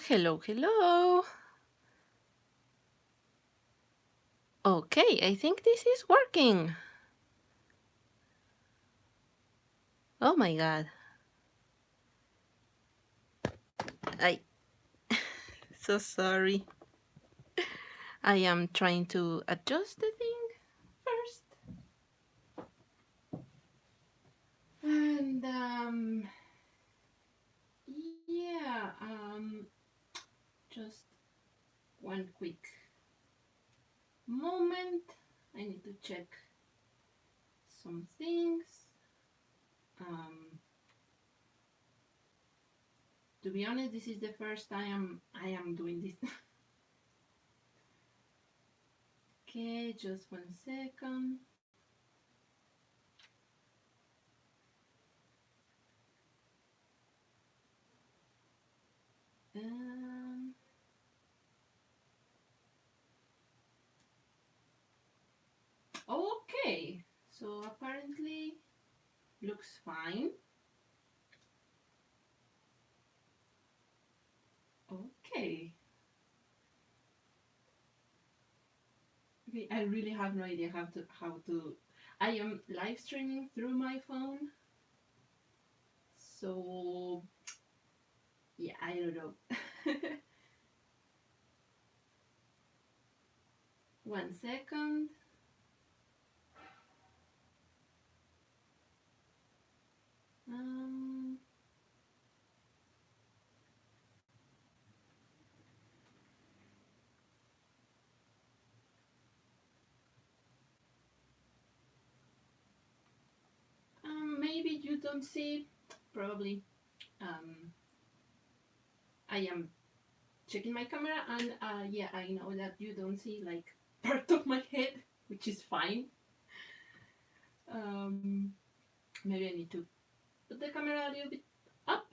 Hello, hello. Okay, I think this is working. Oh my god. I so sorry. I am trying to adjust the thing first. And yeah, just one quick moment. I need to check some things. Um to be honest, this is the first time I am doing this. Okay, just 1 second. Um, okay, so apparently looks fine. Okay. Okay, I really have no idea how to. I am live streaming through my phone, so yeah, I don't know. 1 second. Um, maybe you don't see. Probably. Um, I am checking my camera, and yeah, I know that you don't see like part of my head, which is fine. Um, maybe I need to put the camera a little bit up.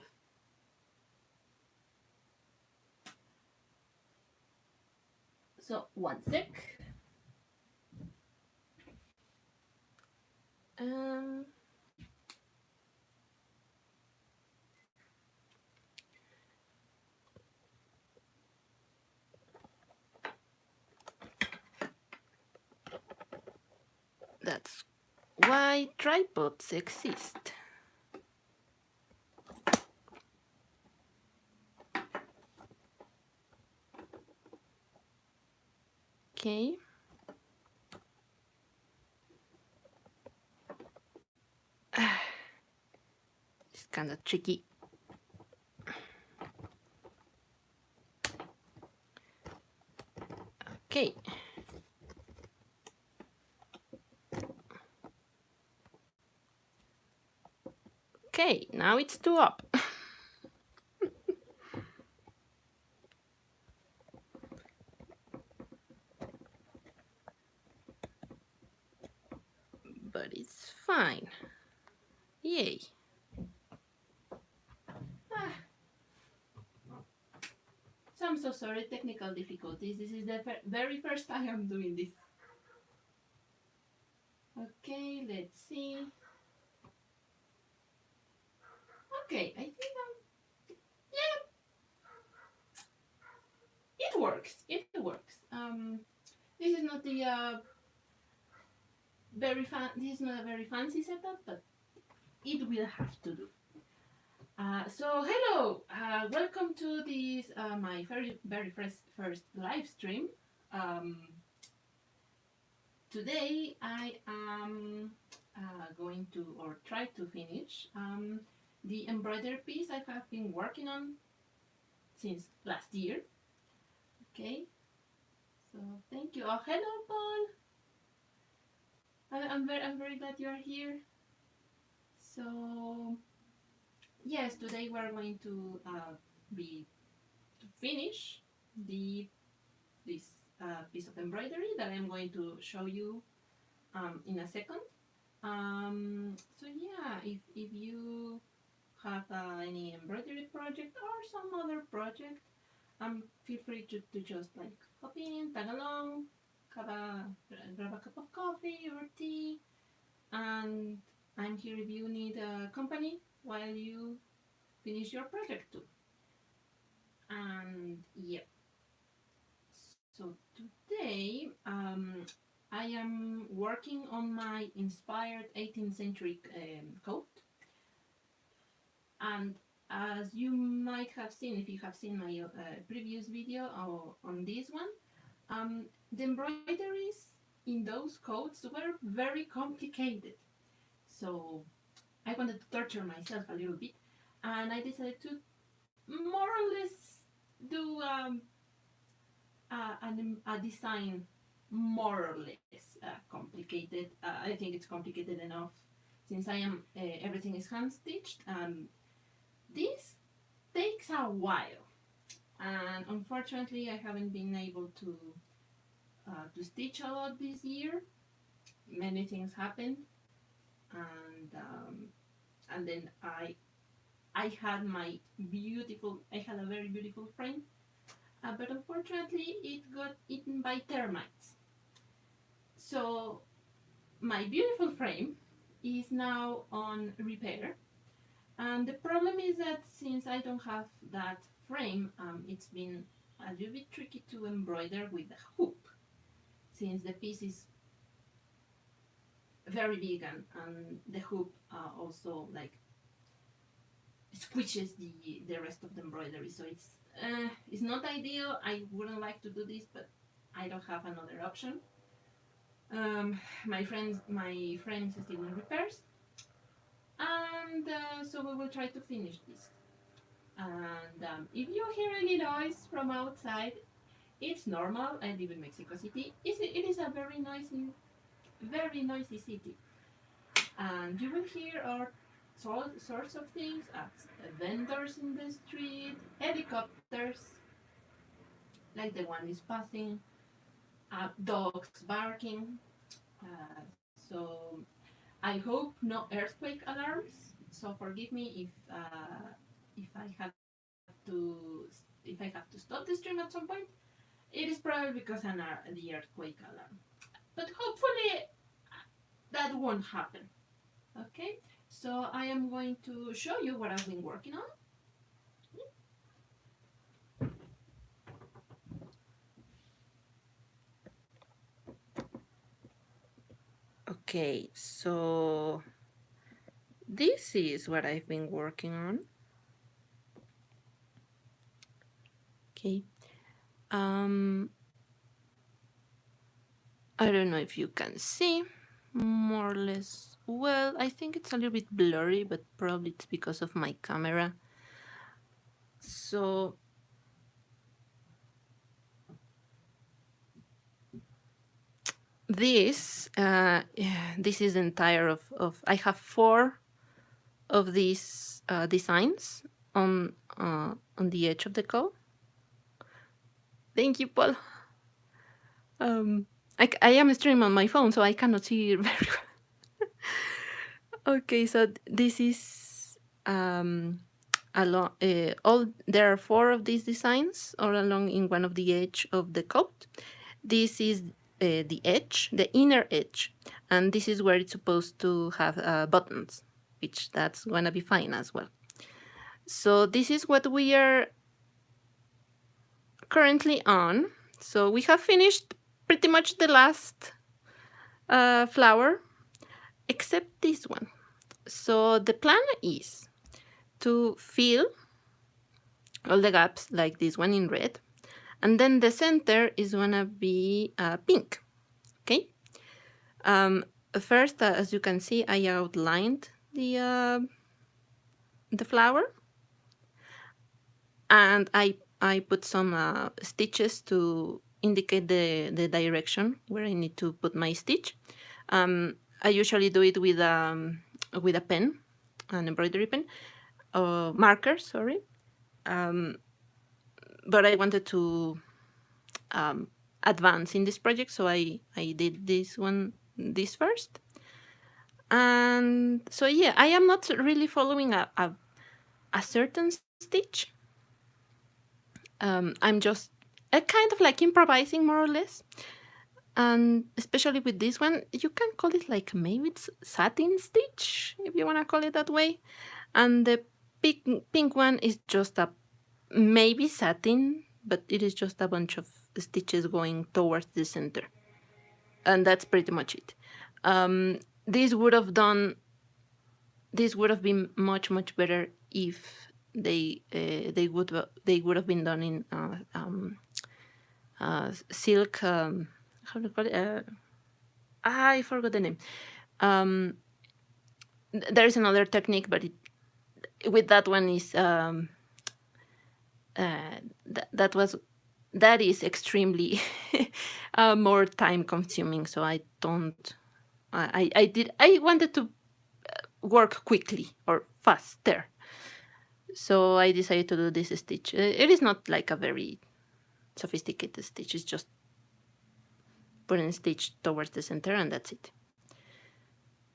So 1 sec. Um, that's why tripods exist. Okay. It's kind of tricky. Okay. Okay, now it's two up. But it's fine. Yay. Ah, so I'm so sorry, technical difficulties. This is the very first time I'm doing this. Okay, let's see. Okay, I think yeah, it works. It works. This is not the This is not a very fancy setup, but it will have to do. So hello, welcome to this my very first live stream. Um, Today I am going to or try to finish the embroidery piece I have been working on since last year. Okay, so thank you. Oh, hello, Paul. I'm very glad you are here. So yes, today we're going to be to finish the this piece of embroidery that I'm going to show you in a second. So yeah, if you have any embroidery project or some other project, feel free to just like hop in, tag along, grab a cup of coffee or tea, and I'm here if you need a company while you finish your project too. And working on my inspired 18th century coat. And as you might have seen, if you have seen my previous video on this one, the embroideries in those coats were very complicated. So I wanted to torture myself a little bit, and I decided to more or less do a design more or less complicated. I think it's complicated enough since I am everything is hand stitched. This takes a while, and unfortunately, I haven't been able to stitch a lot this year. Many things happened, and then I had a very beautiful frame, but unfortunately, it got eaten by termites. So my beautiful frame is now on repair. And the problem is that since I don't have that frame, it's been a little bit tricky to embroider with a hoop, since the piece is very big and the hoop also like squishes the rest of the embroidery. So it's not ideal. I wouldn't like to do this, but I don't have another option. My frame is still in repairs, and so we will try to finish this. And if you hear any noise from outside, it's normal. I live in Mexico City. It is a very noisy city, and you will hear all sorts of things: vendors in the street, helicopters, like the one is passing, dogs barking. So I hope no earthquake alarms. So forgive me if I have to stop the stream at some point. It is probably because of the earthquake alarm, but hopefully that won't happen. Okay, so I am going to show you what I've been working on. Okay, so this is what I've been working on. Okay. I don't know if you can see more or less well. I think it's a little bit blurry, but probably it's because of my camera. So this is entire of I have 4 of these designs on the edge of the coat. Thank you, Paul. I am streaming on my phone, so I cannot see it very well. Okay, so this is along there are 4 of these designs all along in one of the edge of the coat. This is the edge, the inner edge, and this is where it's supposed to have buttons, which that's gonna be fine as well. So this is what we are currently on. So we have finished pretty much the last flower, except this one. So the plan is to fill all the gaps like this one in red, and then the center is gonna be pink. Okay. First, as you can see, I outlined the flower, and I put some stitches to indicate the direction where I need to put my stitch. I usually do it with a pen, an embroidery pen, marker, sorry. But I wanted to advance in this project, so I did this first. And so yeah, I am not really following a certain stitch. I'm just kind of like improvising more or less. And especially with this one, you can call it like maybe it's satin stitch, if you want to call it that way. And the pink one is just a maybe satin, but it is just a bunch of stitches going towards the center. And that's pretty much it. This would have done. This would have been much better if they would have been done in silk. How do you call it? I forgot the name. Um, there is another technique, but with that one is that was that is extremely more time consuming. So I don't. I wanted to work quickly or faster. So I decided to do this stitch. It is not like a very sophisticated stitch. It's just putting a stitch towards the center and that's it.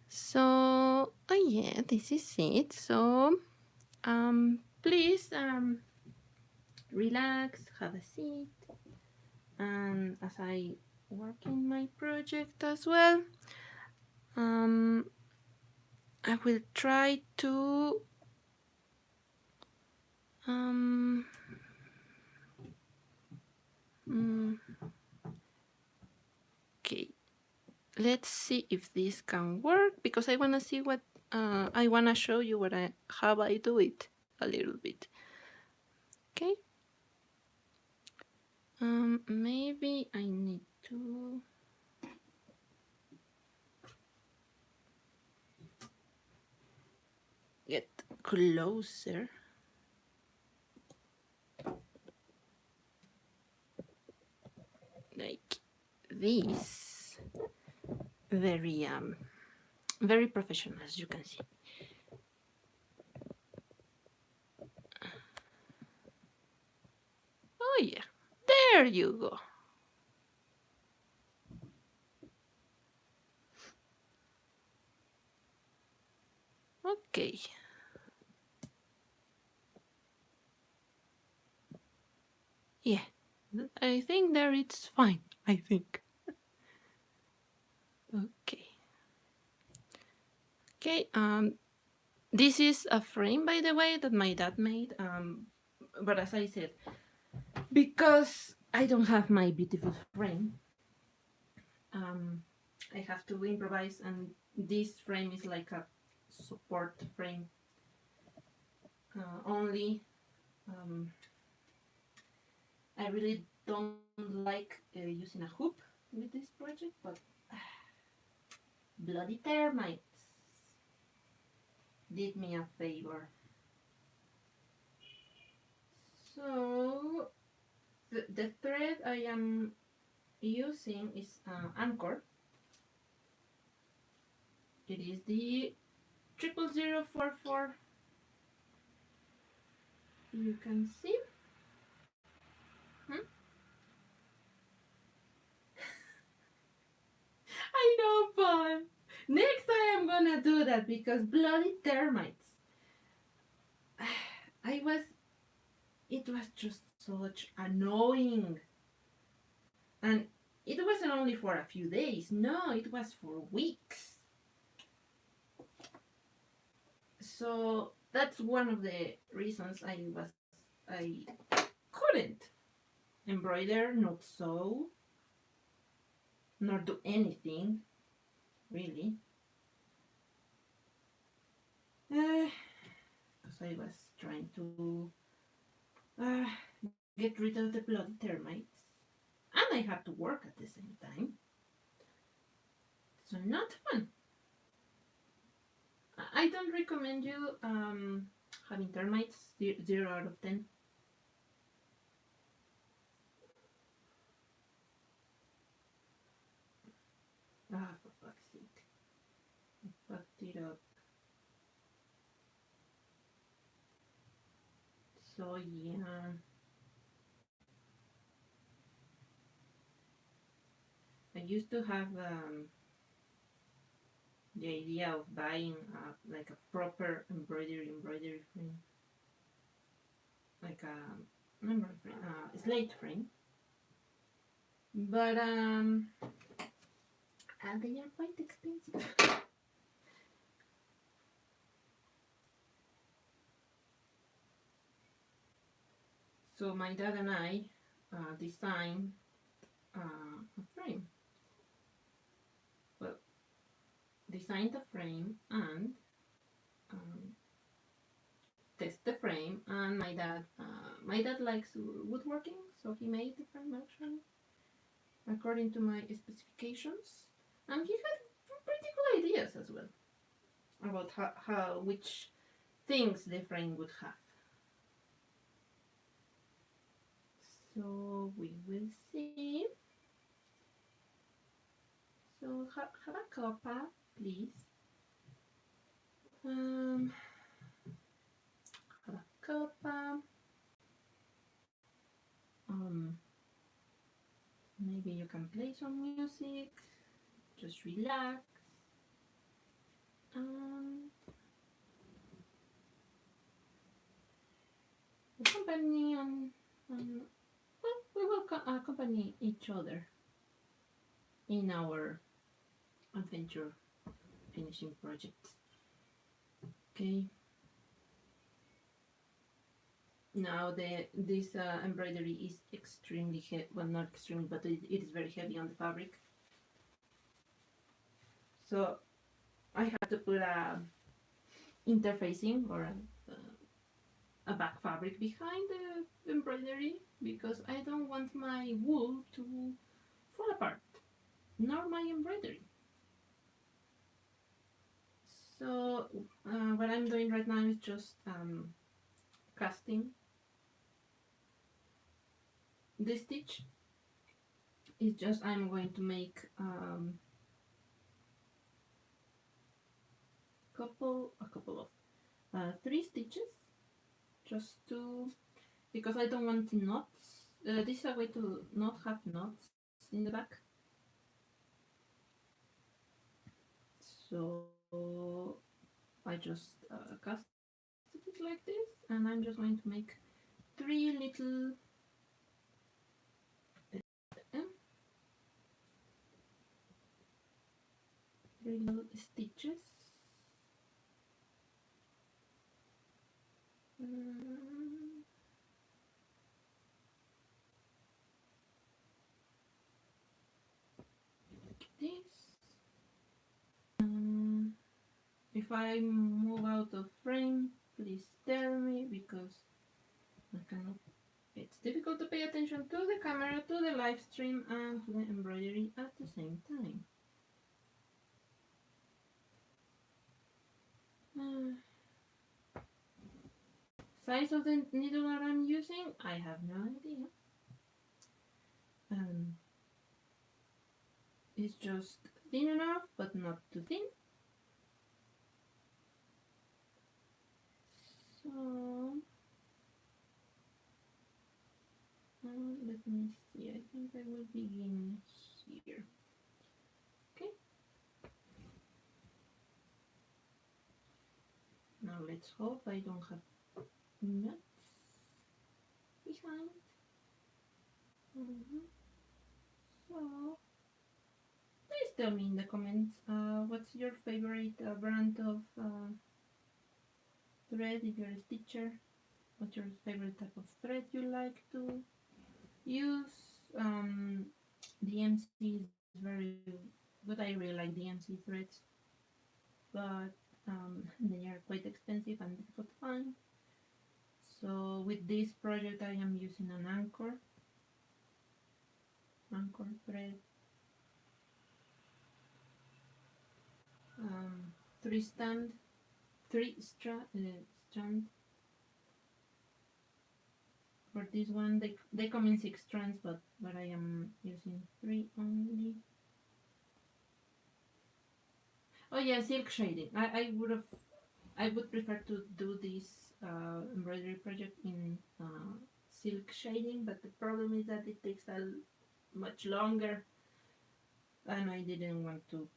So, oh yeah, this is it. So, please relax, have a seat, and as I work in my project as well, I will try to okay, let's see if this can work because I want to see what I want to show you how I do it a little bit. Okay. Maybe I need to get closer. Like this. Very very professional, as you can see. Oh yeah, there you go. Okay. Yeah, I think there it's fine. I think. Okay. Okay. This is a frame, by the way, that my dad made. But as I said, because I don't have my beautiful frame, I have to improvise, and this frame is like a support frame only. I really don't like using a hoop with this project, but bloody termites did me a favor. So the thread I am using is Anchor. It is the 00044. You can see. Hmm? I know, but next I am gonna do that because bloody termites. I was. It was just such annoying, and it wasn't only for a few days. No, it was for weeks. So that's one of the reasons I couldn't embroider, not sew, nor do anything really. Because I was trying to uh, get rid of the bloody termites, and I had to work at the same time. So not fun. I don't recommend you having termites. 0 out of 10. Ah, for fuck's sake. I fucked it up. So yeah. I used to have the idea of buying like a proper embroidery frame, like a embroidery frame, slate frame. But they are quite expensive. So my dad and I designed a frame. Well, design the frame and um, test the frame. And my dad likes woodworking, so he made the frame actually according to my specifications, and he had pretty cool ideas as well about how which things the frame would have. So we will see. So have a cuppa, please. Have a cuppa. Maybe you can play some music. Just relax. And accompany well, we will accompany each other in our adventure finishing project. Okay. Now this embroidery is extremely heavy. Well, not extremely, but it is very heavy on the fabric. So I have to put a interfacing or a back fabric behind the embroidery because I don't want my wool to fall apart, nor my embroidery. So what I'm doing right now is just casting this stitch. It's just I'm going to make a couple of 3 stitches, just to, because I don't want knots. This is a way to not have knots in the back. So I just casted it like this, and I'm just going to make 3 little stitches. Like this. If I move out of frame, please tell me, because I cannot. It's difficult to pay attention to the camera, to the live stream, and to the embroidery at the same time. Size of the needle that I'm using, I have no idea. It's just thin enough, but not too thin. So let me see. I think I will begin here. Okay. Now let's hope I don't have nuts behind. So please tell me in the comments what's your favorite brand of thread if you're a stitcher. What's your favorite type of thread you like to use? DMC is very good. I really like DMC threads, but they are quite expensive and difficult to find. So with this project I am using an anchor thread, 3 strand. For this one they come in 6 strands, but I am using 3 only. Oh yeah, silk shading. I would prefer to do this embroidery project in silk shading, but the problem is that it takes much longer, and I didn't want to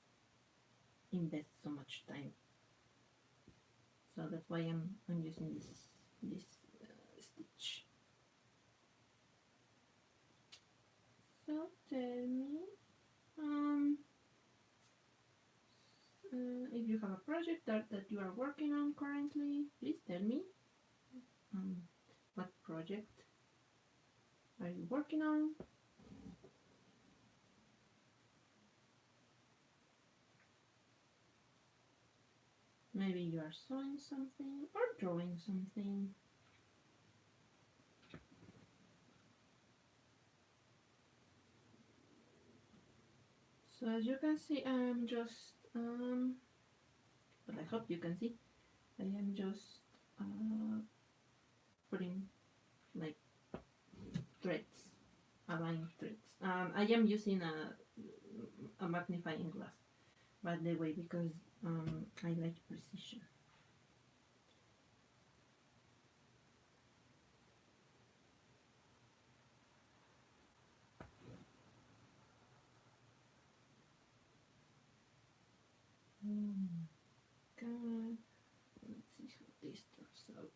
invest so much time. So that's why I'm using this stitch. So tell me if you have a project that you are working on currently. Please tell me what project are you working on. Maybe you are sewing something or drawing something. So as you can see, I'm just, but I hope you can see, I am just putting like threads, aligned threads. I am using a magnifying glass, by the way, because I like precision. God, let's see how this turns out.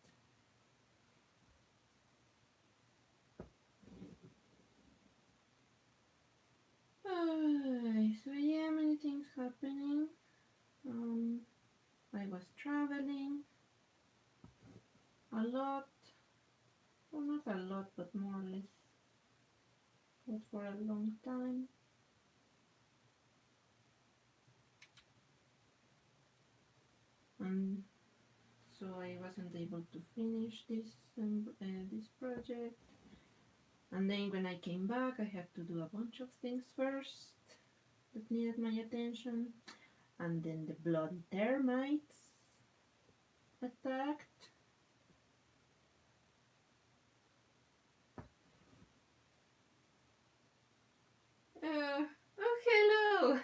So yeah, many things happening. I was traveling a lot. Well, not a lot, but more or less. Not for a long time. And so I wasn't able to finish this project. And then when I came back, I had to do a bunch of things first that needed my attention. And then the bloody termites attacked. Oh, hello!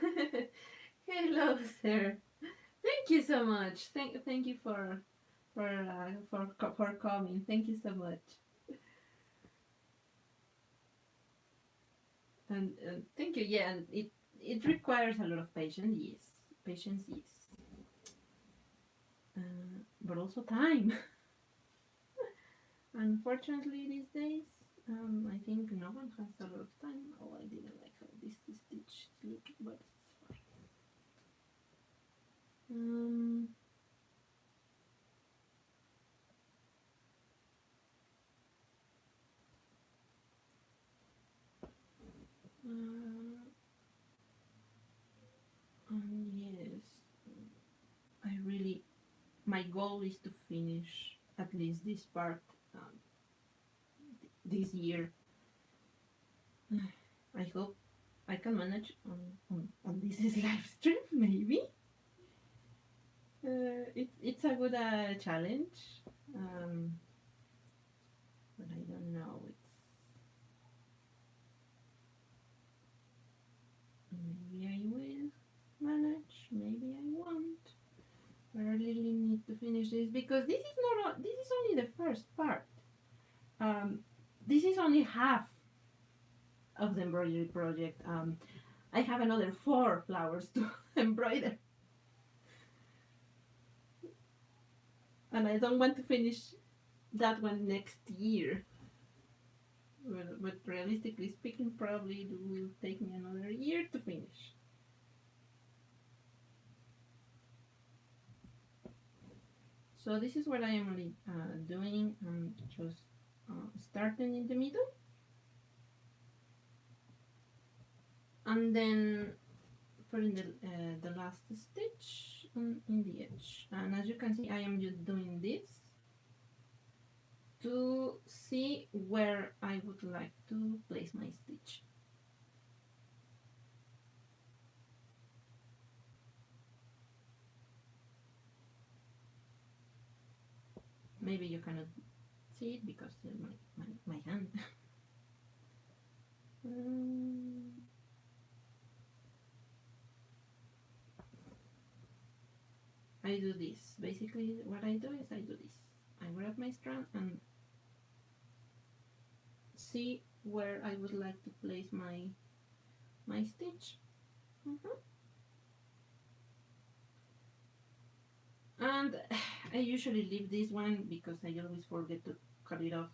Hello, sir. Thank you so much. Thank you for coming. Thank you so much. And thank you. Yeah, and it requires a lot of patience. Yes, patience. Yes, but also time. Unfortunately, these days, I think no one has a lot of time. Oh, I didn't like how this stitch is looking, but it's fine. Yes, I really. My goal is to finish at least this part this year. I hope I can manage on this live stream, maybe. It's a good challenge, um, but I don't know. Maybe I will manage. Maybe I won't. But I really need to finish this because this is not. This is only the first part. Um, this is only half of the embroidery project. I have another 4 flowers to embroider, and I don't want to finish that one next year. But realistically speaking, probably it will take me another year to finish. So this is what I am really doing. I'm just starting in the middle, and then putting the last stitch in the edge. And as you can see, I am just doing this to see where I would like to place my stitch. Maybe you cannot see it because my hand. I do this. Basically, what I do is I do this. I grab my strand and see where I would like to place my stitch. And I usually leave this one because I always forget to cut it off.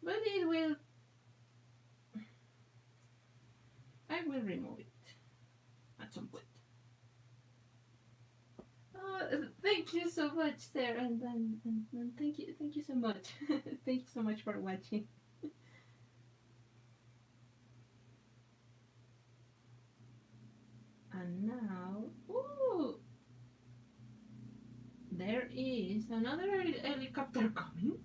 But it will. I will remove it at some point. Thank you so much, Sarah, and thank you so much. Thank you so much for watching. And now, ooh, there is another helicopter coming.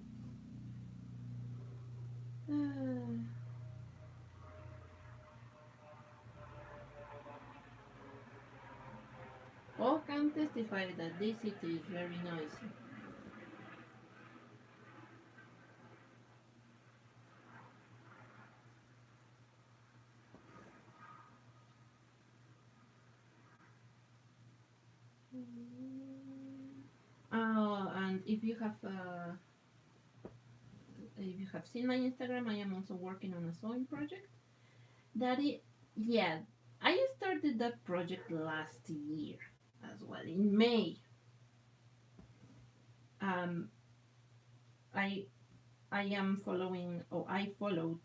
All can testify that this city is very noisy. And if you have seen my Instagram, I am also working on a sewing project. Yeah, I started that project last year as well in May. Um, I I am following, or I followed,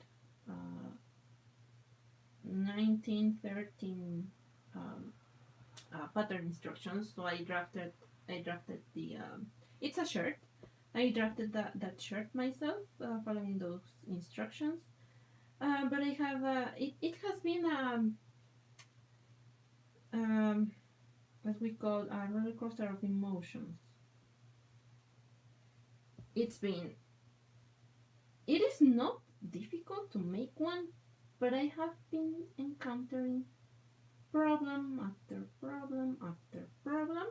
1913 um, pattern instructions. So I drafted the it's a shirt. I drafted that shirt myself, following those instructions. But I have it has been what we call a roller coaster of emotions. It's been it is not difficult to make one, but I have been encountering problem after problem after problem,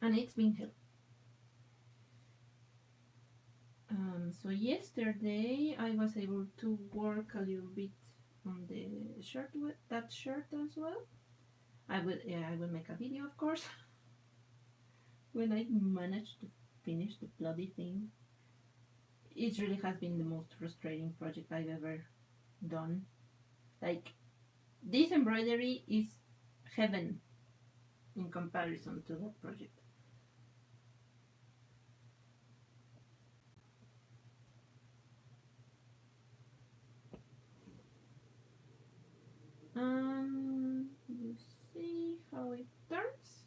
and it's been hell. So yesterday I was able to work a little bit on the shirt with that shirt as well. I will make a video, of course, when I manage to finish the bloody thing. It really has been the most frustrating project I've ever done. Like, this embroidery is heaven in comparison to that project. You see how it turns.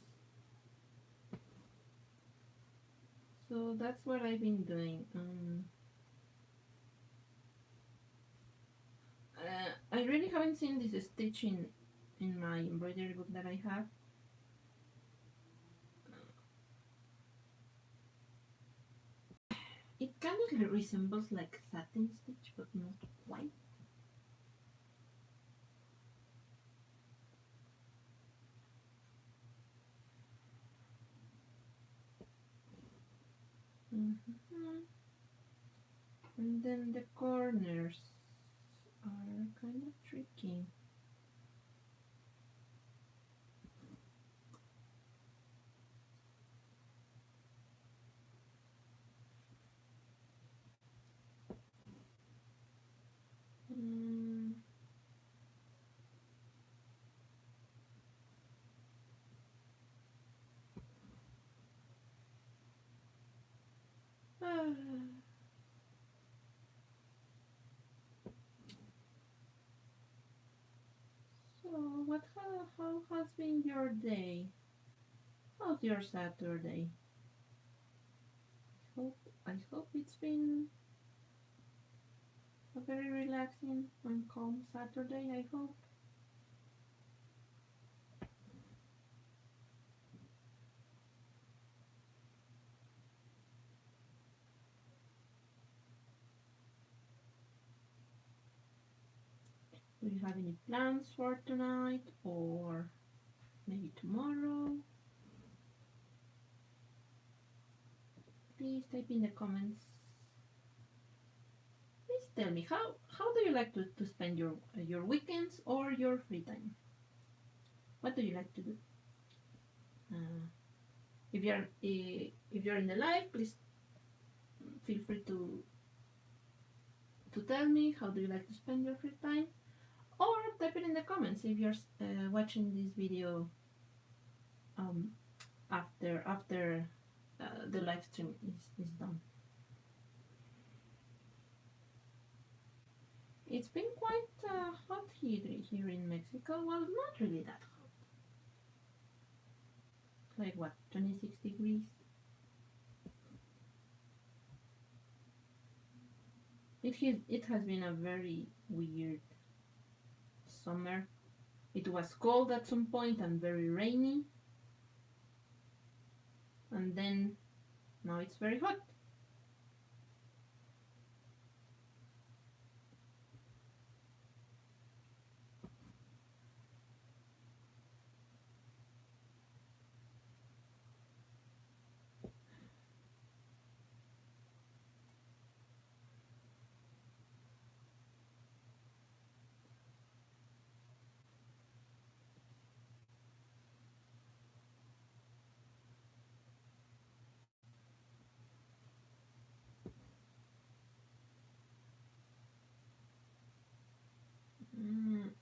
So that's what I've been doing. I really haven't seen this stitching in my embroidery book that I have. It kind of resembles like satin stitch, but not quite. Mm-hmm. And then the corners are kind of tricky. Mm. Ah. So how has been your day? How's your Saturday? I hope it's been a very relaxing and calm Saturday, I hope. Do you have any plans for tonight or maybe tomorrow? Please type in the comments. Please tell me how do you like to spend your weekends or your free time? What do you like to do? If you're in the live, please feel free to tell me how do you like to spend your free time, or type it in the comments if you're watching this video after the live stream is done. It's been quite hot here in Mexico. Well, not really that hot. Like what, 26 degrees? It has been a very weird summer. It was cold at some point and very rainy. and then now it's very hot.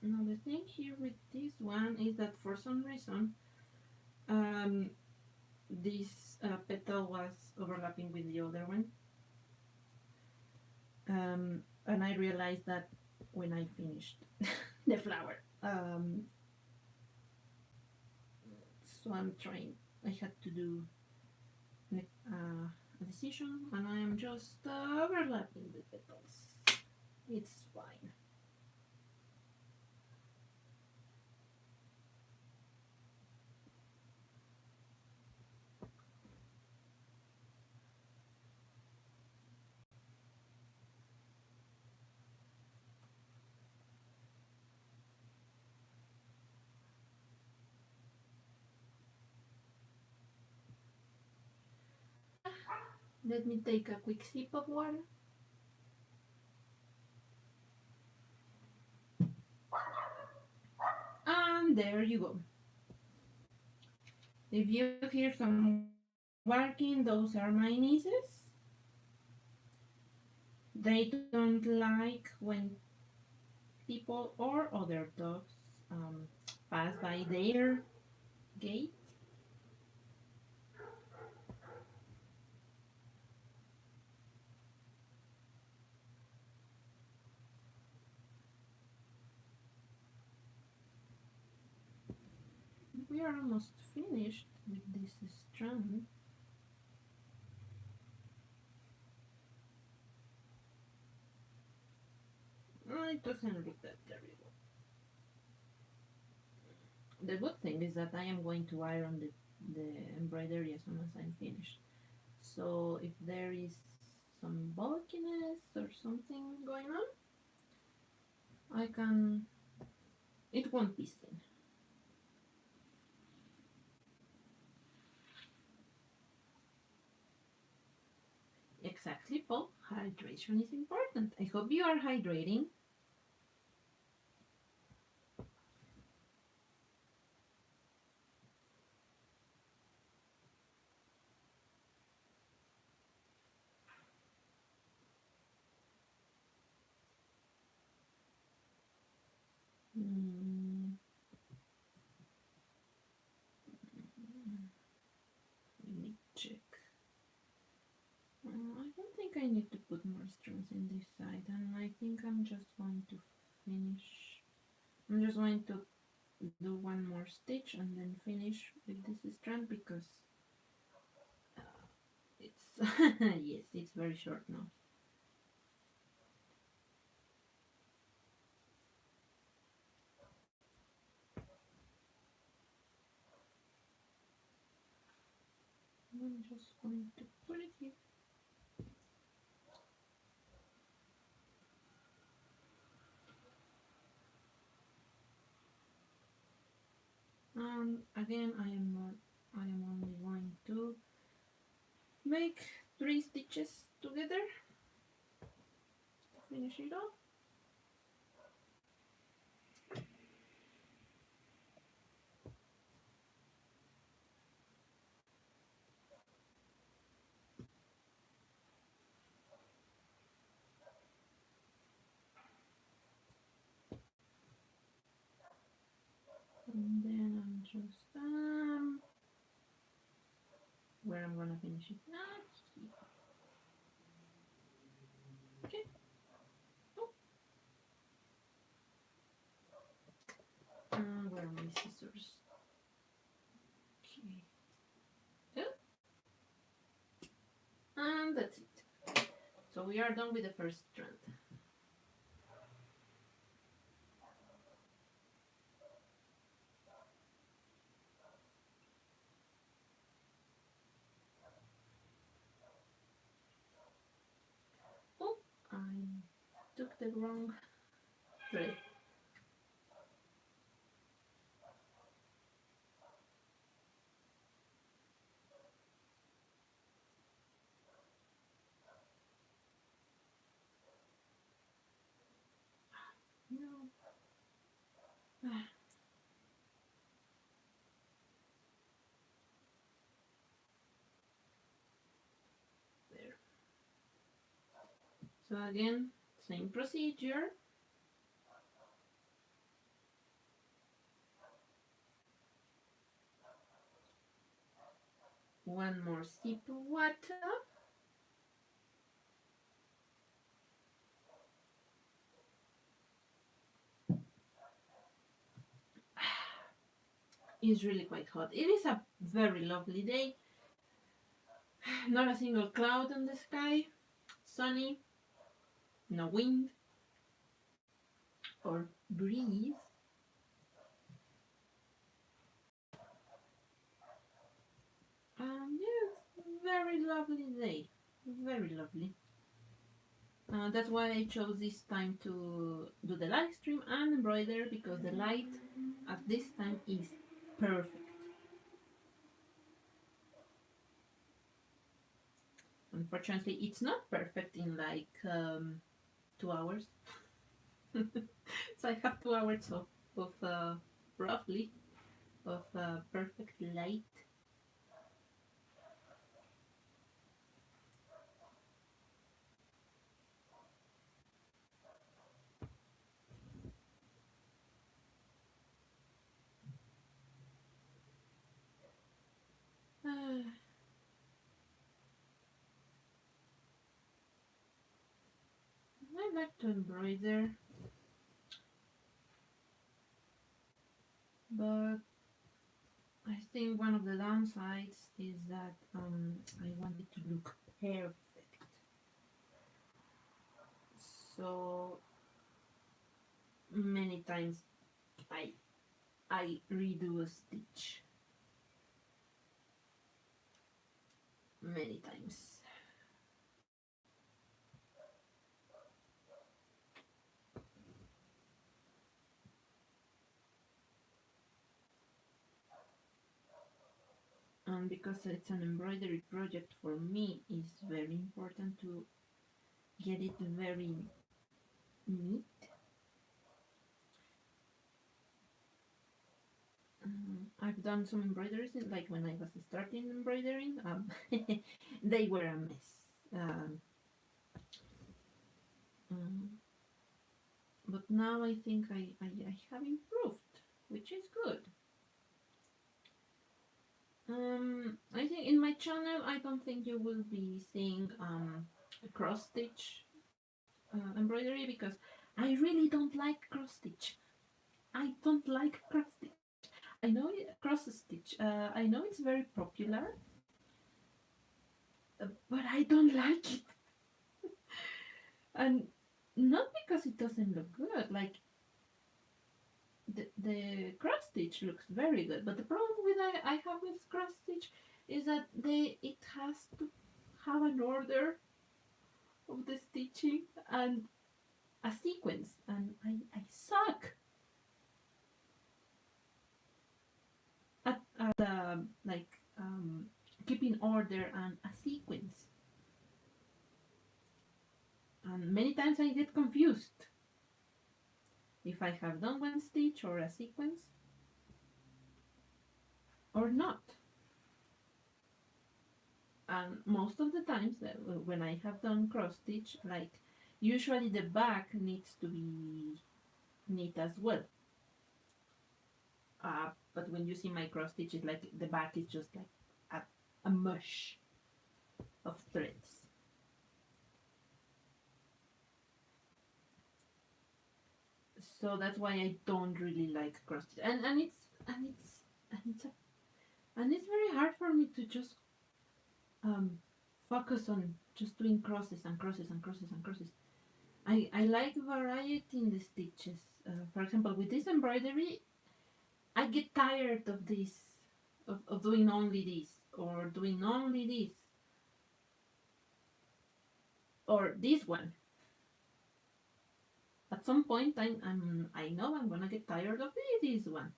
Now the thing here with this one is that for some reason this petal was overlapping with the other one, and I realized that when I finished the flower. So I'm trying. I had to do a decision, and I am just overlapping the petals. It's fine. Let me take a quick sip of water. And there you go. If you hear some barking, those are my nieces. They don't like when people or other dogs pass by their gate. We are almost finished with this strand. It doesn't look that terrible. The good thing is that I am going to iron the embroidery as soon as I'm finished. So if there is some bulkiness or something going on, it won't be seen. Exactly, Paul. Hydration is important. I hope you are hydrating. Mm, Let me check. I don't think I need to put more strands in this side, and I think I'm just going to finish. I'm just going to do one more stitch and then finish with this strand because it's yes, it's very short now. I'm just going to put it here. And again, I am only going to make 3 stitches together to finish it off. And then I'm just where I'm gonna finish it. Okay. Oh. Where are my scissors? Okay. Oh. And that's it. So we are done with the first strand. took the wrong thread. No. There. So again, same procedure. One more sip of water. It's really quite hot. It is a very lovely day. Not a single cloud on the sky. Sunny. No wind or breeze. Yes, very lovely day. Very lovely. That's why I chose this time to do the live stream and embroider, because the light at this time is perfect. Unfortunately, it's not perfect in like 2 hours. So I have 2 hours of roughly of perfect light. Uh, I like to embroider, but I think one of the downsides is that I want it to look perfect. So many times I I redo a stitch many times. And because it's an embroidery project for me, it's very important to get it very neat. I've done some embroideries, like when I was starting embroidering, they were a mess. Um, um, but now I think I have improved, which is good. I think in my channel, I don't think you will be seeing a cross stitch embroidery, because I really don't like cross stitch. I don't like cross stitch. I know cross stitch. I know it's very popular, but I don't like it. And not because it doesn't look good. Like the cross stitch looks very good, but the problem with I have with cross stitch is that it has to have an order of the stitching and a sequence, and I suck at like keeping order and a sequence, and many times I get confused if I have done one stitch or a sequence or not. And most of the times that when I have done cross stitch, like usually the back needs to be neat as well. But when you see my cross stitch, it's like the back is just like a mush of threads. So that's why I don't really like cross stitch, and it's very hard for me to just um, focus on just doing crosses and crosses and crosses and crosses. I like variety in the stitches. For example, with this embroidery, I get tired of this, of doing only this, or doing only this, or this one. at some point I know I'm gonna get tired of this one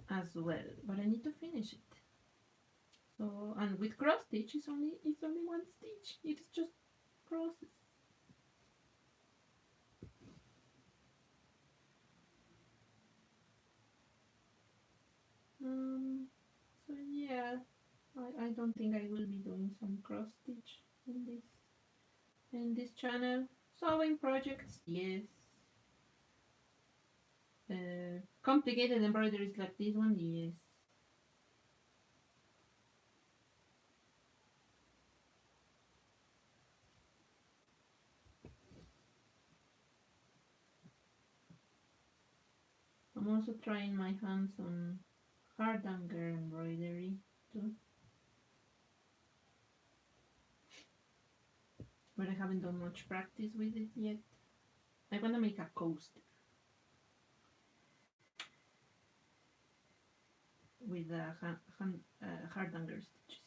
as well, but I need to finish it. So, and with cross stitch it's only one stitch. It's just crosses. So yeah, I don't think I will be doing some cross stitch in this channel. Sewing projects, yes. Complicated embroideries like this one, yes. I'm also trying my hands on hardanger embroidery too, but I haven't done much practice with it yet. I want to make a coaster with hardanger stitches.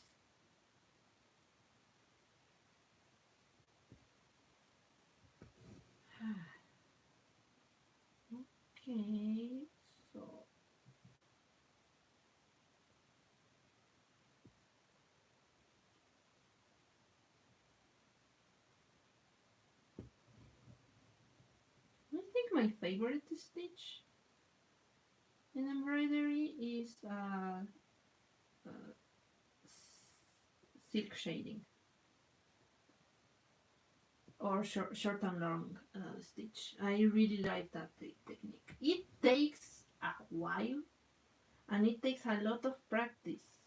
Okay, so I think my favorite stitch in embroidery is silk shading or short and long stitch. I really like that technique. It takes a while and it takes a lot of practice,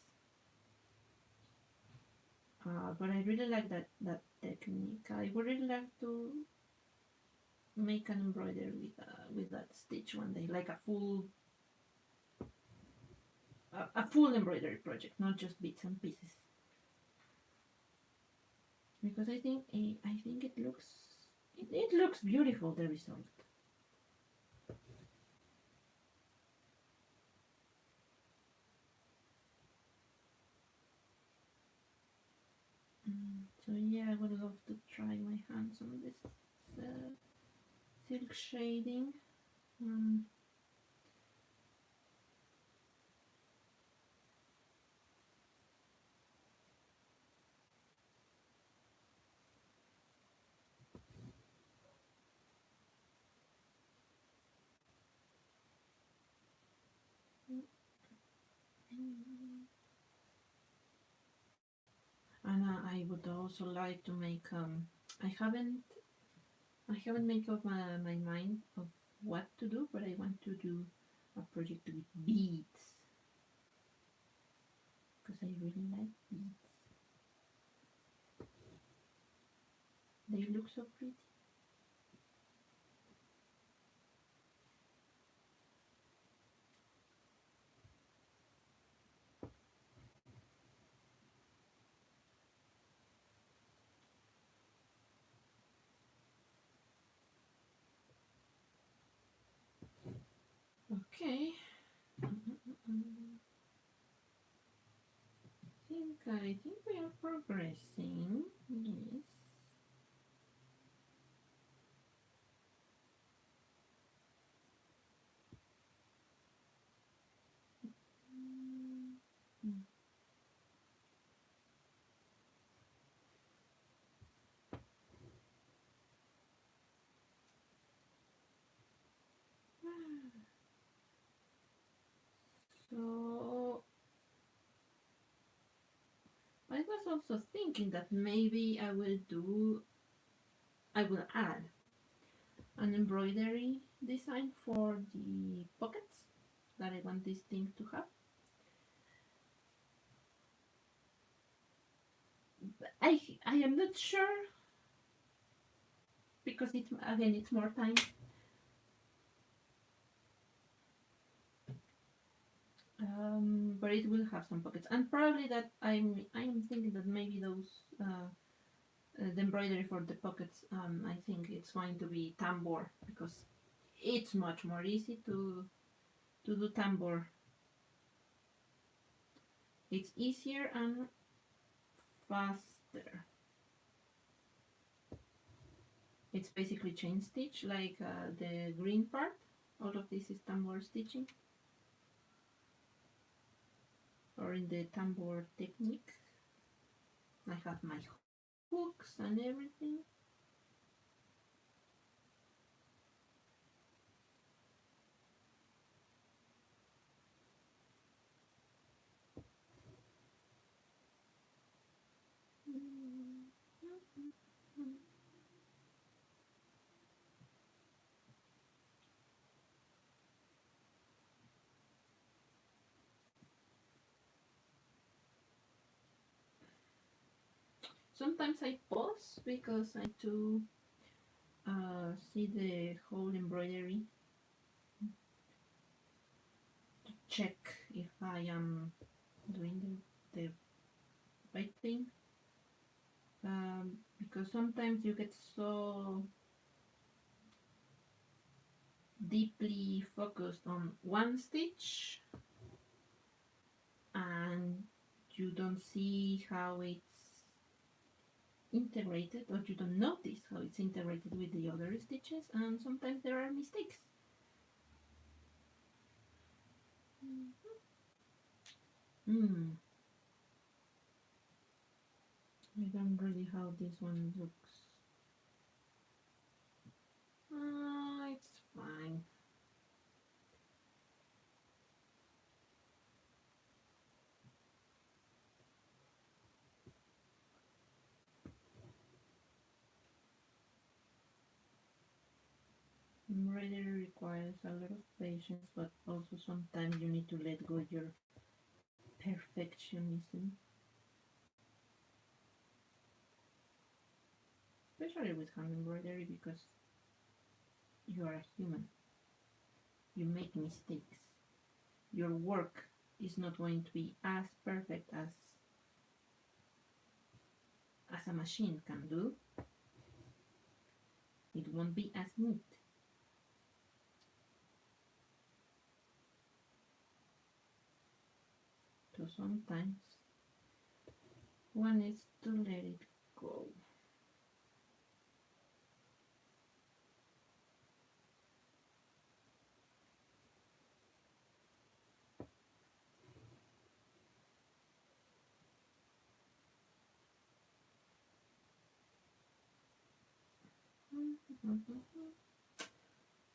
but I really like that technique. I would really like to make an embroidery with that stitch one day, like a full embroidery project, not just bits and pieces. Because I think it looks beautiful, the result. So yeah, I would love to try my hands on this silk shading. Um, and I would also like to make. I haven't made up my mind of what to do, but I want to do a project with beads because I really like beads. They look so pretty. Okay. I think we are progressing. Yes. Mm. So I was also thinking that maybe I will add an embroidery design for the pockets that I want this thing to have. I am not sure because it's more time. But it will have some pockets, and probably that I'm thinking that maybe those the embroidery for the pockets. I think it's going to be tambour because it's much more easy to do tambour. It's easier and faster. It's basically chain stitch, like the green part. All of this is tambour stitching, or in the tambour technique. I have my hooks and everything. Sometimes I pause because I do see the whole embroidery to check if I am doing the right thing. Because sometimes you get so deeply focused on one stitch and you don't see how it's integrated, or you don't notice how it's integrated with the other stitches, and sometimes there are mistakes. Hmm. I don't really how this one looks. It's fine. Embroidery requires a lot of patience, but also sometimes you need to let go your perfectionism, especially with hand embroidery, because you are a human. You make mistakes. Your work is not going to be as perfect as a machine can do. It won't be as neat. So sometimes one needs to let it go.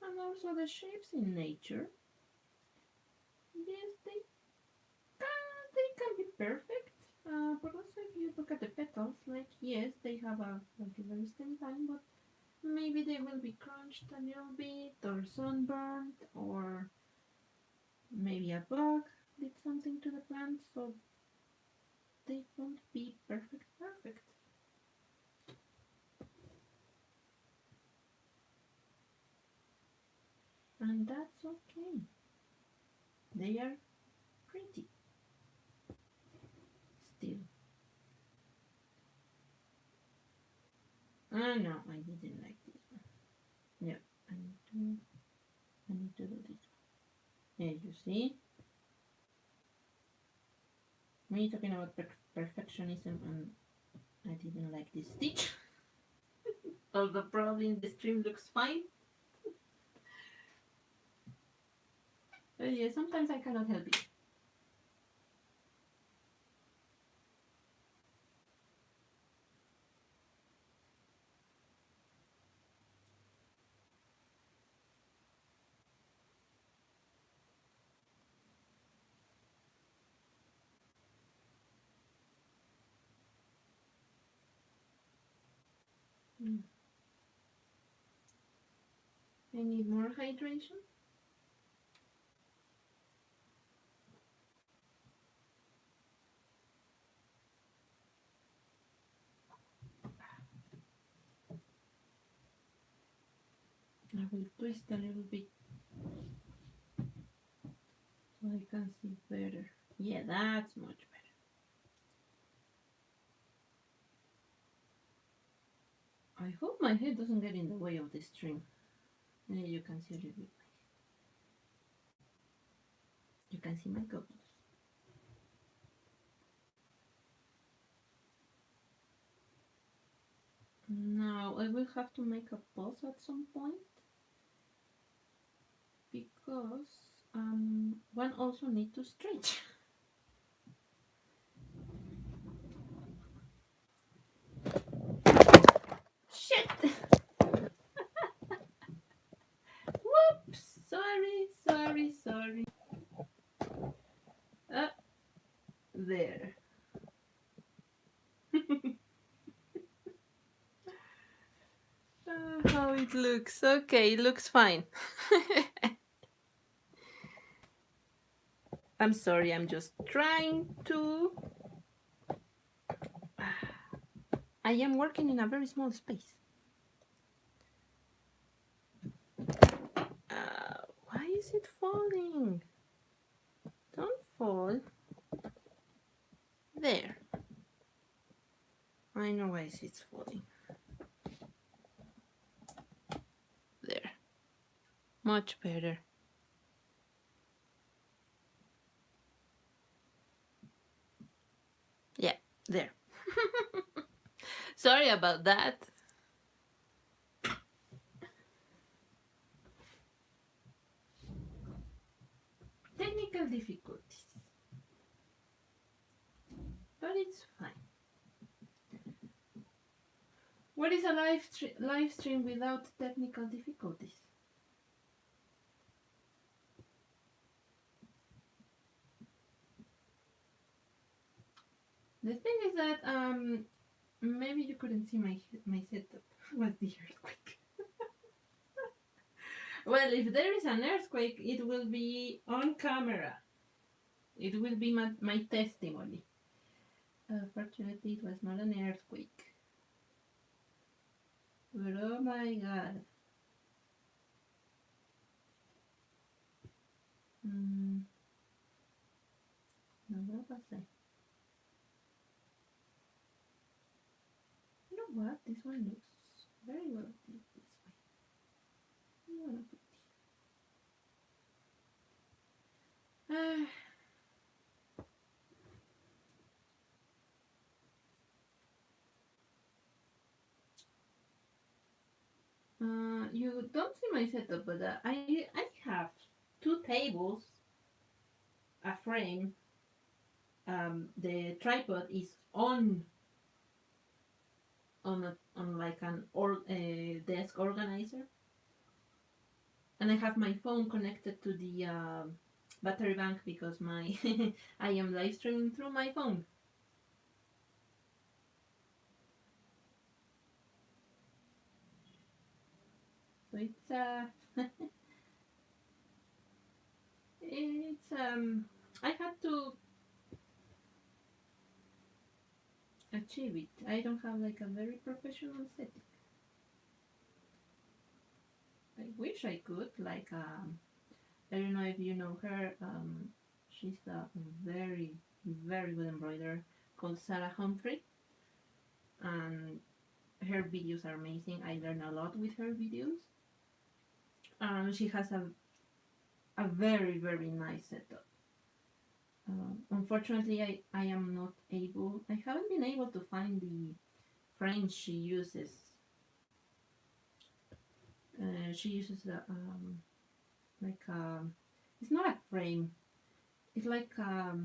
And also the shapes in nature. Yes, they can be perfect. But also if you look at the petals, like yes, they have a very steady line, but maybe they will be crunched a little bit, or sunburned, or maybe a bug did something to the plant, so they won't be perfect. And that's okay. They are pretty still. Ah no, I didn't like this one. Yeah, I need to do this one. Yeah, you see? Me talking about perfectionism, and I didn't like this stitch. Although probably in the stream looks fine. But yeah, sometimes I cannot help it. Mm. I need more hydration. I will twist a little bit so I can see better. Yeah, that's much better. I hope my head doesn't get in the way of the stream. Yeah, you can see a little bit. You can see my goggles. Now I will will have to make a pause at some point because one also need to stretch. Shit! Whoops! Sorry. There. How it looks. Okay, it looks fine. I'm sorry, I'm just trying to. I am working in a very small space. Why is it falling? Don't fall. There. I know why it's falling. There. Much better. Yeah, there. Sorry about that. Technical difficulties. But it's fine. What is a live stream without technical difficulties? The thing is that maybe you couldn't see my setup. What's the earthquake? Well, if there is an earthquake, it will be on camera. It will be my testimony. Fortunately, it was not an earthquake. But oh my god. No, what was I? You know what? This one looks very well this way. I'm gonna put you don't see my setup, but I have two tables, a frame. The tripod is on like an desk organizer, and I have my phone connected to the battery bank because my I am live streaming through my phone. So it's I had to achieve it. I don't have like a very professional setting. I wish I could. Like I don't know if you know her. She's a very very good embroiderer called Sarah Humphrey, and her videos are amazing. I learn a lot with her videos. She has a very very nice setup. Unfortunately, I am not able. I haven't been able to find the frame she uses. She uses like it's not a frame. It's like a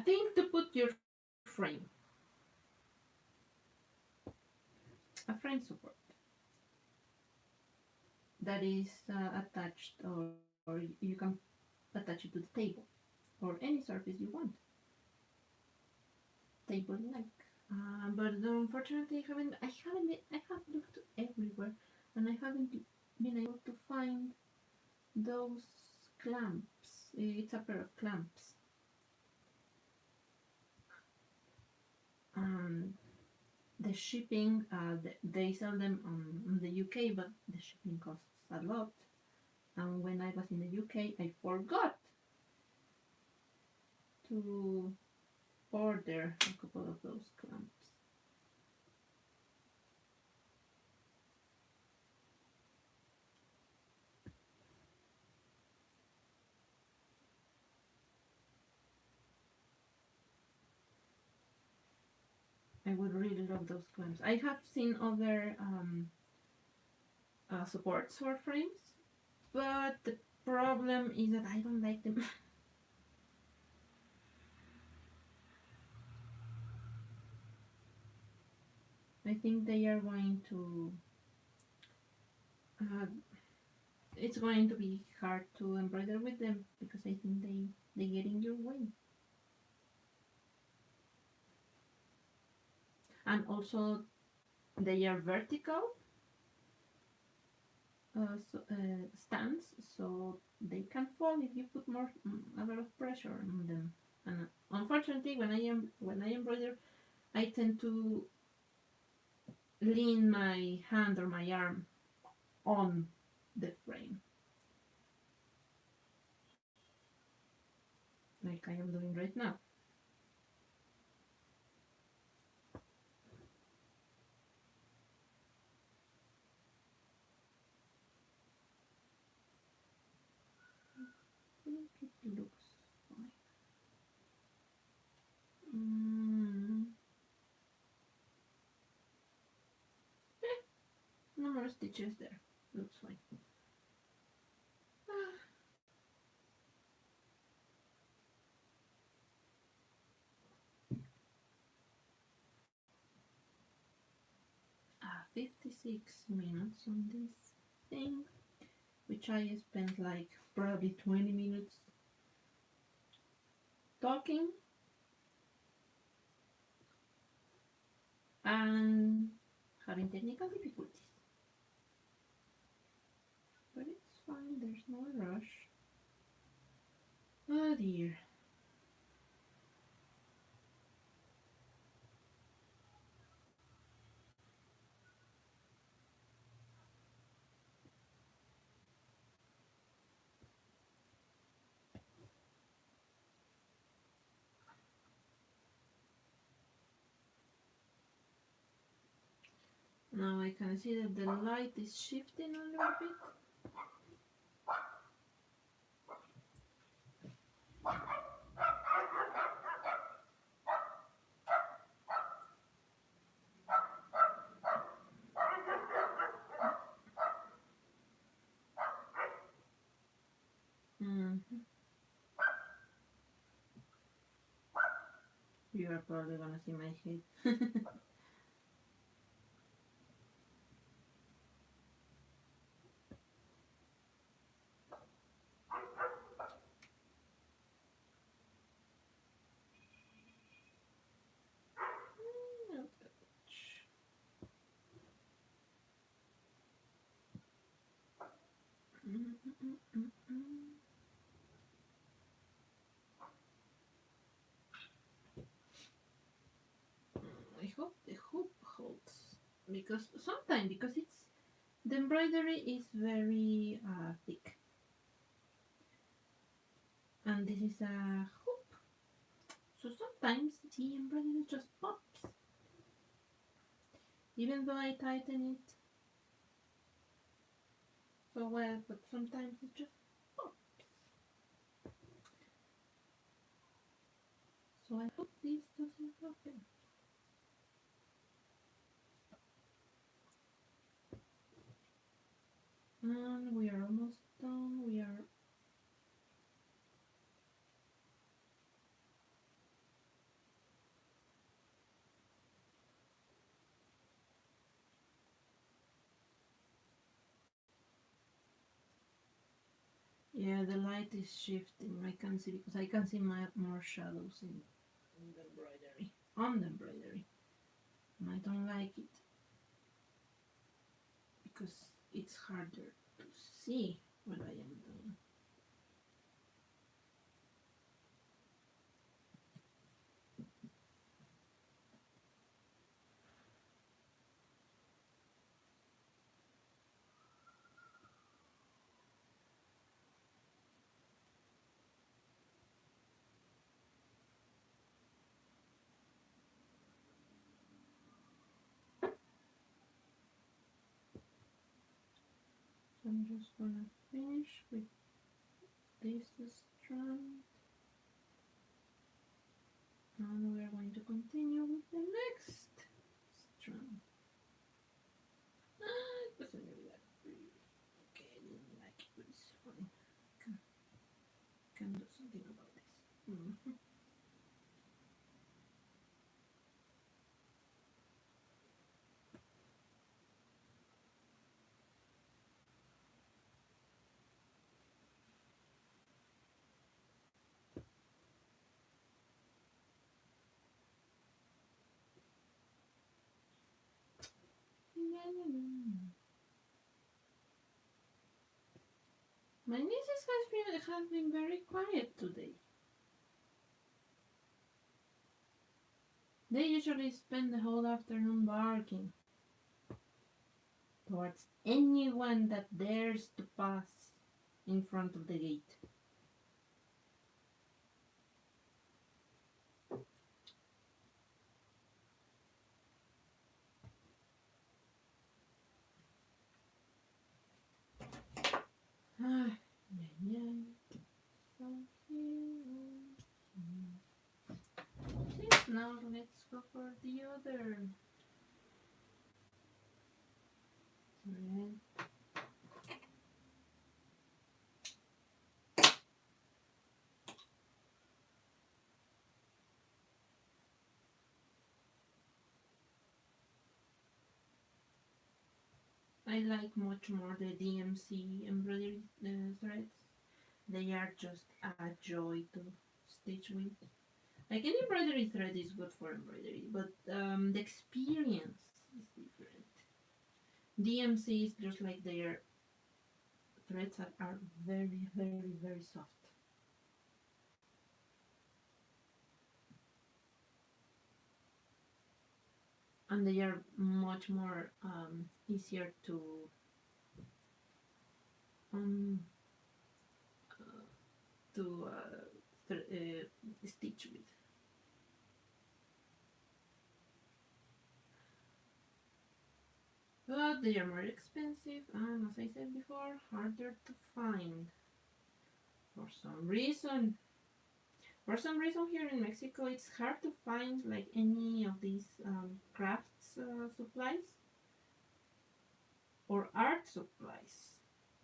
thing to put your frame. A frame support that is attached, or you can attach it to the table or any surface you want. Table like. But unfortunately, I have looked everywhere, and I haven't been able to find those clamps. It's a pair of clamps. Um, the shipping, they sell them in the UK, but the shipping costs a lot. And when I was in the UK, I forgot to order a couple of those clamps. I would really love those clamps. I have seen other supports for frames, but the problem is that I don't like them. I think they are going to uh, it's going to be hard to embroider with them because I think they get in your way. And also they are vertical stands, so they can fall if you put more a lot of pressure on them. And unfortunately, when I embroider, I tend to lean my hand or my arm on the frame, like I am doing right now. I think it looks fine. Mm, no more stitches there. Looks fine. 56 minutes on this thing, which I spent like probably 20 minutes talking and having technical difficulties. But it's fine, there's no rush. Oh dear. Now I can see that the light is shifting a little bit. Mm-hmm. You are probably gonna see my head. I hope the hoop holds because it's the embroidery is very thick, and this is a hoop, so sometimes the embroidery just pops, even though I tighten it so well, but sometimes it just pops. So I hope this doesn't happen. And we are almost done. We are yeah, the light is shifting. I can see because I can see more shadows in the embroidery on the embroidery, and I don't like it because it's harder to see what I am doing. So I'm just gonna finish with this strand, and we are going to continue with the next. My nieces has been very quiet today. They usually spend the whole afternoon barking towards anyone that dares to pass in front of the gate. Ah, yeah, yeah. So now let's go for the other thread. I like much more the DMC embroidery threads. They are just a joy to stitch with. Like any embroidery thread is good for embroidery, but the experience is different. DMC is just like their threads that are very, very, very soft. And they are much more easier um, to stitch with. But they are more expensive and, as I said before, harder to find for some reason. For some reason here in Mexico, it's hard to find like any of these crafts supplies or art supplies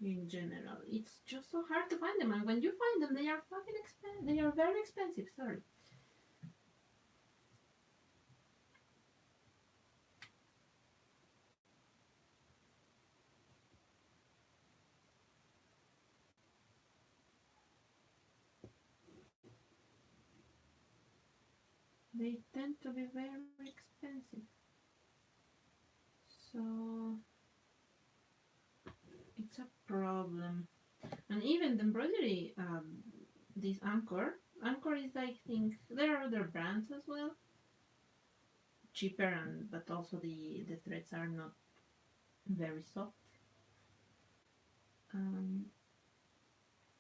in general. It's just so hard to find them, and when you find them, they are fucking expensive. They are very expensive. Sorry. They tend to be very expensive. So it's a problem. And even the embroidery, this Anchor is, I think, there are other brands as well, cheaper, and but also the threads are not very soft. Um,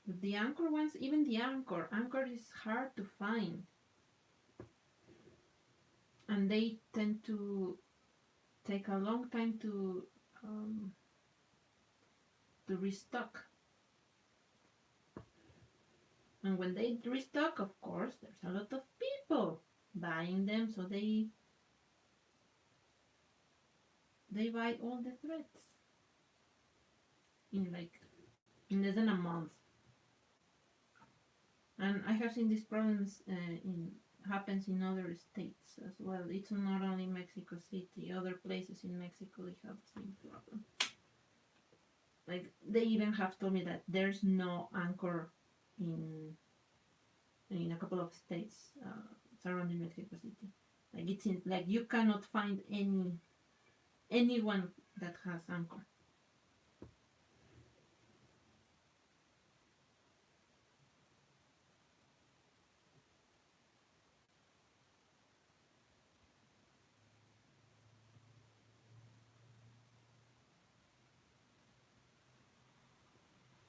but the Anchor ones, even the Anchor is hard to find, and they tend to take a long time to restock. And when they restock, of course, there's a lot of people buying them, so they buy all the threads in less than a month. And I have seen these problems in happens in other states as well. It's not only Mexico City; other places in Mexico they have the same problem. Like they even have told me that there's no Anchor in a couple of states surrounding Mexico City. Like it's like you cannot find anyone that has Anchor.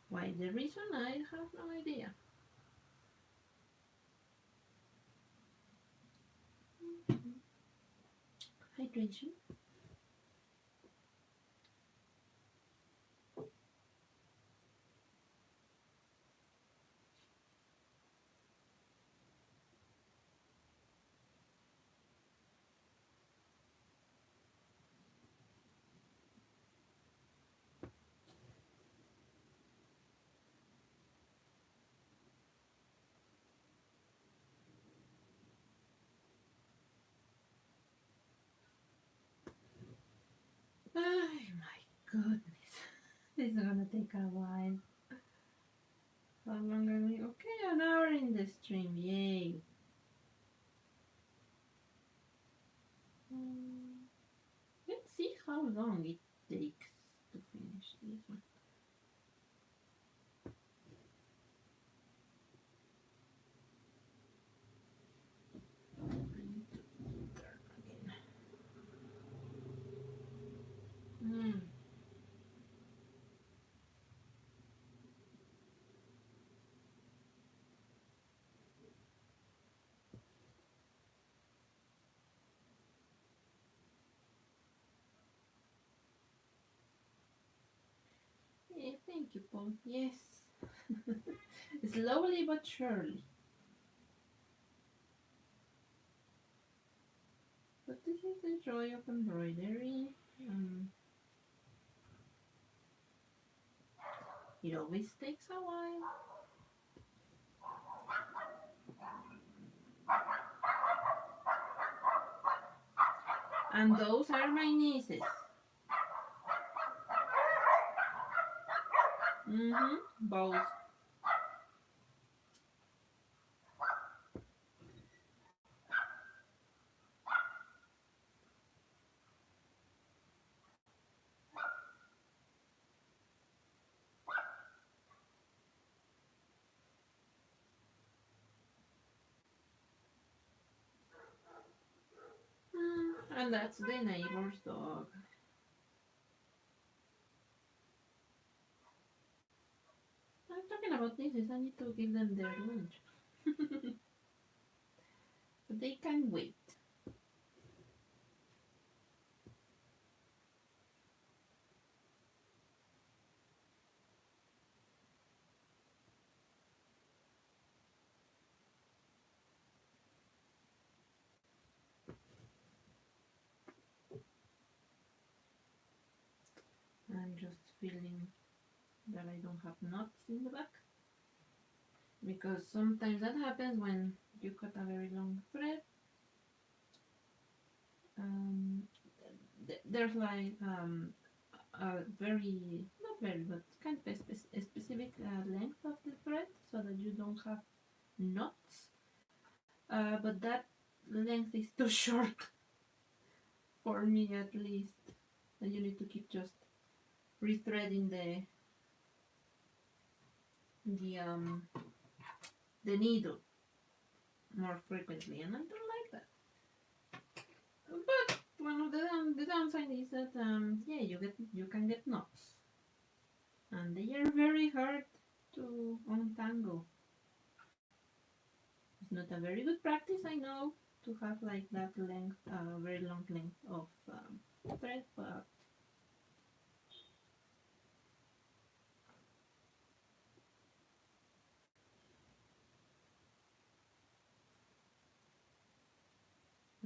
Why the reason? I have no idea. Hydration. Oh my goodness. This is gonna take a while. How long are we? Okay, an hour in the stream. Yay. Let's see how long it takes to finish this one. Mm. Yeah, thank you, Paul. Yes. Slowly but surely. But this is the joy of embroidery. Um, it always takes a while. And those are my nieces. Mm-hmm. Both. And that's the neighbor's dog. I'm talking about nieces. I need to give them their lunch. But they can wait. I'm just feeling that I don't have knots in the back. Because sometimes that happens when you cut a very long thread. Um, there's like a very, not very, but kind of a specific length of the thread so that you don't have knots. But that length is too short for me at least. And you need to keep just rethreading the um the needle more frequently, and I don't like that. But one of the downside is that yeah, you can get knots, and they are very hard to untangle. It's not a very good practice, I know, to have like that length, very long length of thread, but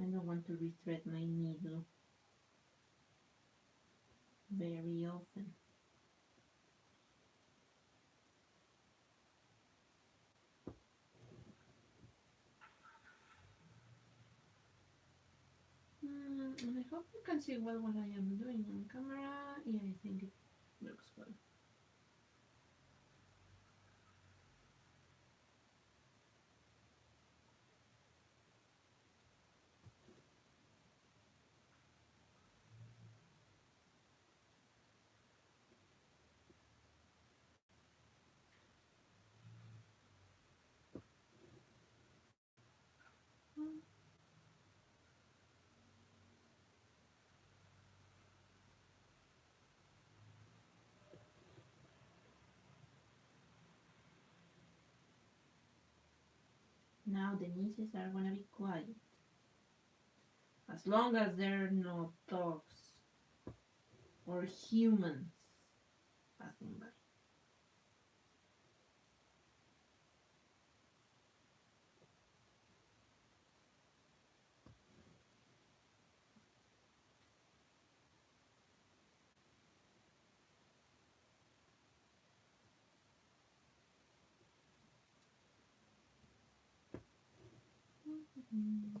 I don't want to rethread my needle very often. I hope you can see well what I am doing on camera. Yeah, I think it looks well. Mm. Now the nieces are gonna be quiet. As long as they're not dogs or humans passing by. Mm.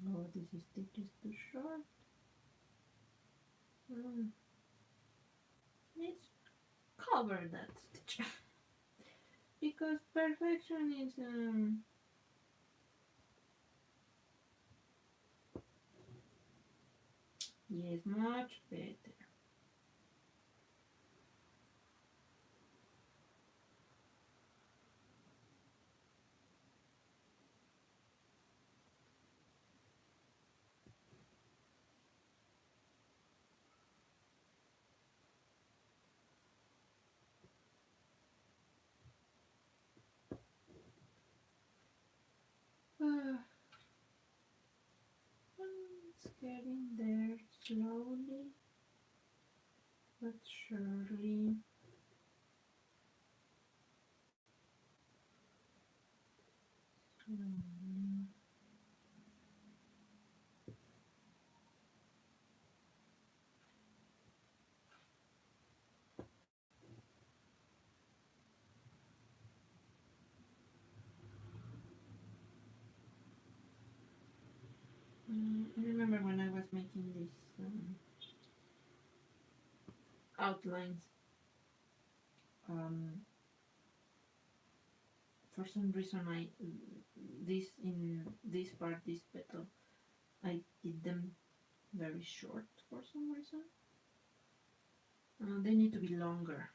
Oh, this stitch is too short. Mm. Let's cover that stitch. Because perfection is much better. It's getting there slowly but surely. Slowly. I remember when I was making these outlines. Um, for some reason, this part, this petal, I did them very short for some reason. They need to be longer.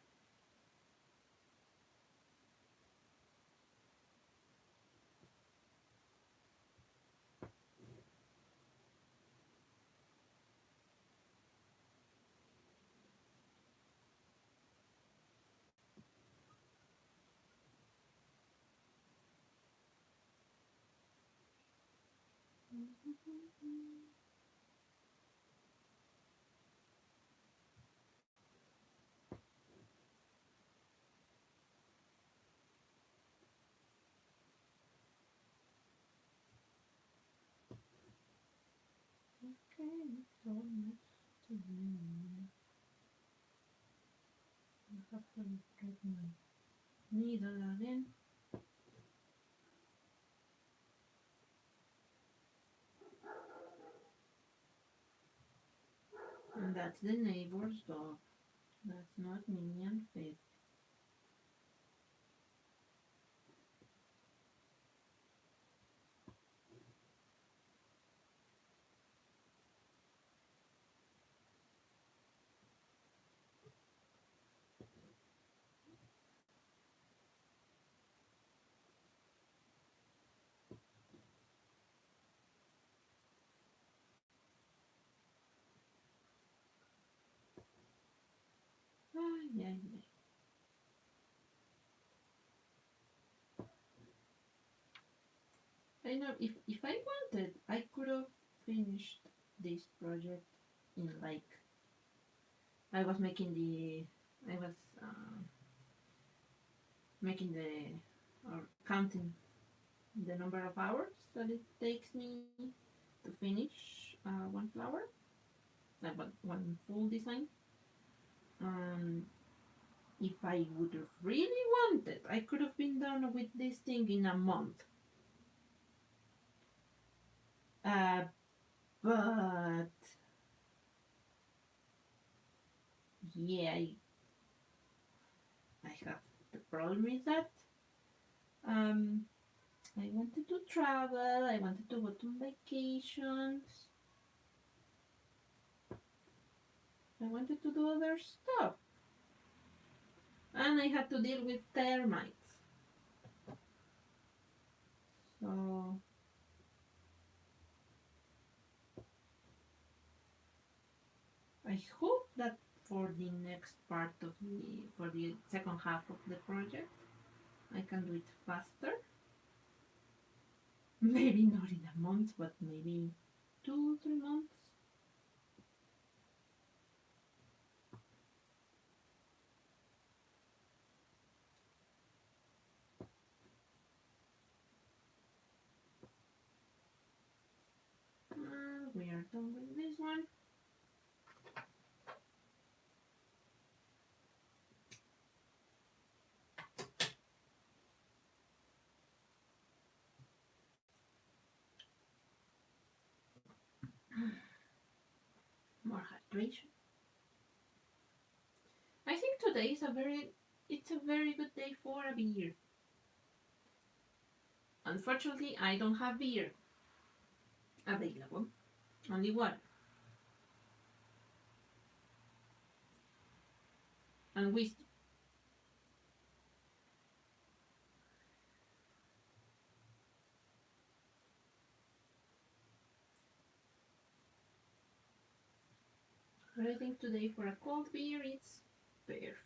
Okay, so much to do. I have to get my needle again. And that's the neighbor's dog. That's not Minion Fifth. Yeah. I know if I wanted, I could have finished this project in like I was making the I was making the or counting the number of hours that it takes me to finish one flower, like one full design. Um, if I would have really wanted, I could have been done with this thing in a month. Uh, but yeah, I have the problem is that um, I wanted to travel. I wanted to go to vacations. I wanted to do other stuff, and I had to deal with termites. So I hope that for the next part of for the second half of the project, I can do it faster. Maybe not in a month, but maybe 2 3 months. We are done with this one. More hydration. I think today is it's a very good day for a beer. Unfortunately, I don't have beer available. Only water and whiskey. But I think today for a cold beer it's perfect.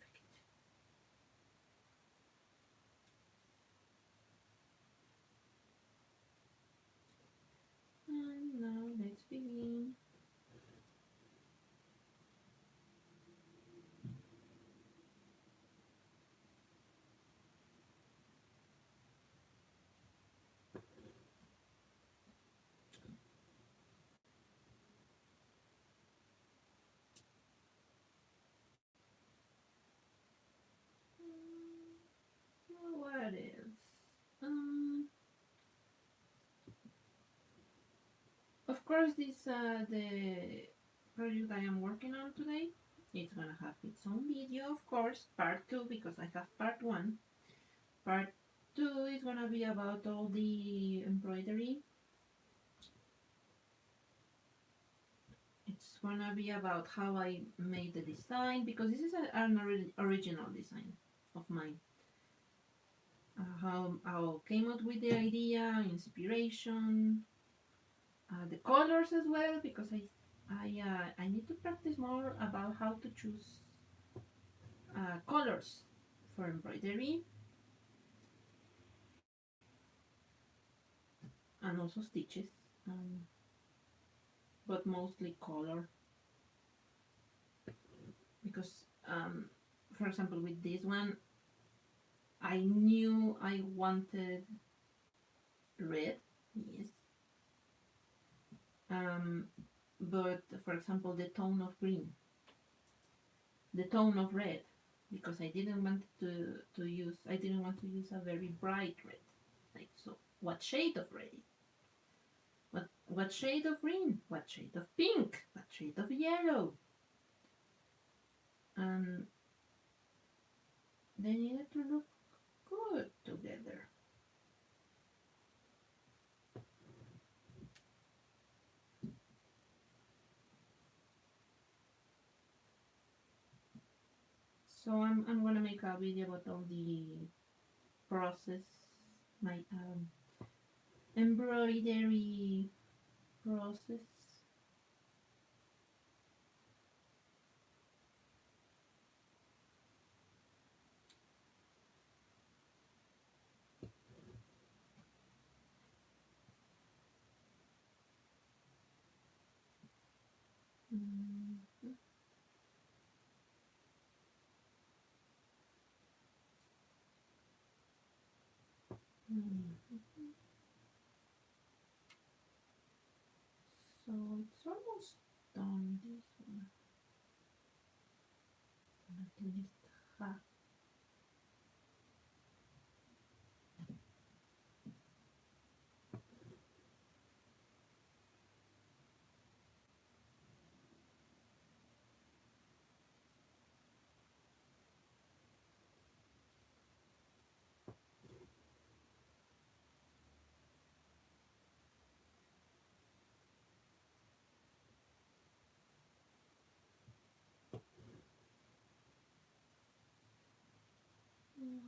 And now let's begin. course, this the project I am working on today. It's gonna have its own video, of course, part two, because I have part one. Part two is gonna be about all the embroidery. It's gonna be about how I made the design, because this is an original design of mine. How I came up with the idea, inspiration, the colors as well, because I need to practice more about how to choose colors for embroidery, and also stitches, um, but mostly color, because for example with this one I knew I wanted red, yes, um, but for example the tone of green, the tone of red, because I didn't want to use a very bright red. Like, so what shade of red? What shade of green? What shade of pink? What shade of yellow? And they needed to look good together. So I'm gonna make a video about all the process, my embroidery process. Mm-hmm. Mm-hmm. So it's almost done, this one. At least half. Mm.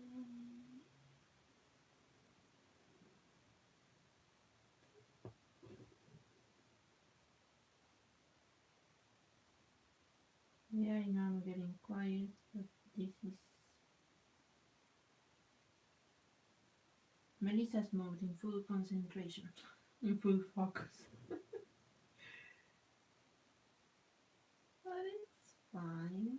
Yeah, I know I'm getting quiet, but this is Melissa's mode in full concentration, in full focus. But it's fine.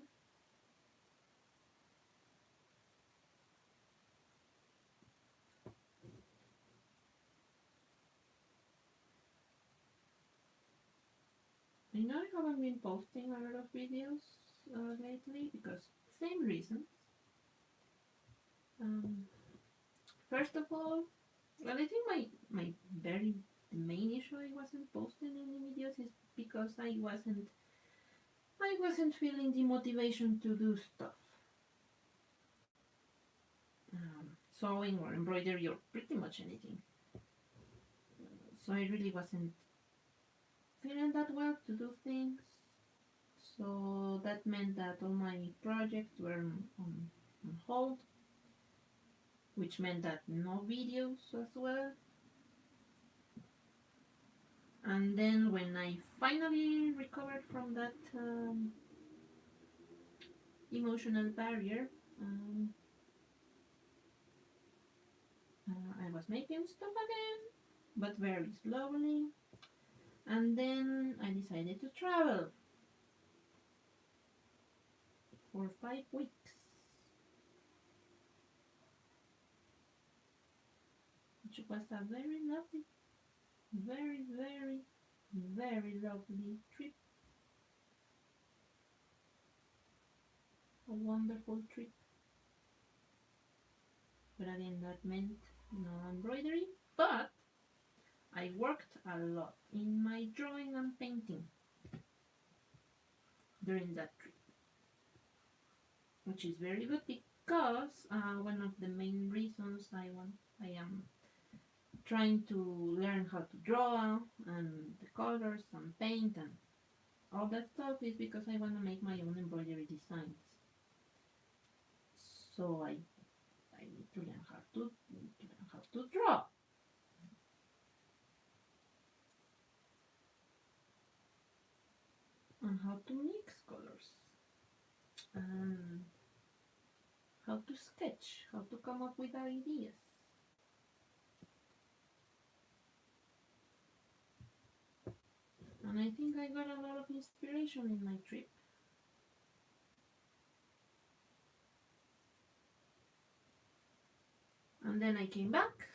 I know I haven't been posting a lot of videos lately because same reasons. Um, First of all, well, I think my very the main issue I wasn't posting any videos is because I wasn't feeling the motivation to do stuff. Sewing or embroidery or pretty much anything. So I really wasn't feeling that well to do things. So that meant that all my projects were on hold, which meant that no videos as well. And then when I finally recovered from that emotional barrier, um, I was making stuff again, but very slowly. And then I decided to travel for 5 weeks, which was a very lovely, very, very, very lovely trip. A wonderful trip. But again, that meant no embroidery. But I worked a lot in my drawing and painting during that trip, which is very good because one of the main reasons I am trying to learn how to draw and the colors and paint and all that stuff is because I want to make my own embroidery designs. So I need to learn how to draw and how to mix colors and how to sketch, how to come up with ideas. And I think I got a lot of inspiration in my trip. And then I came back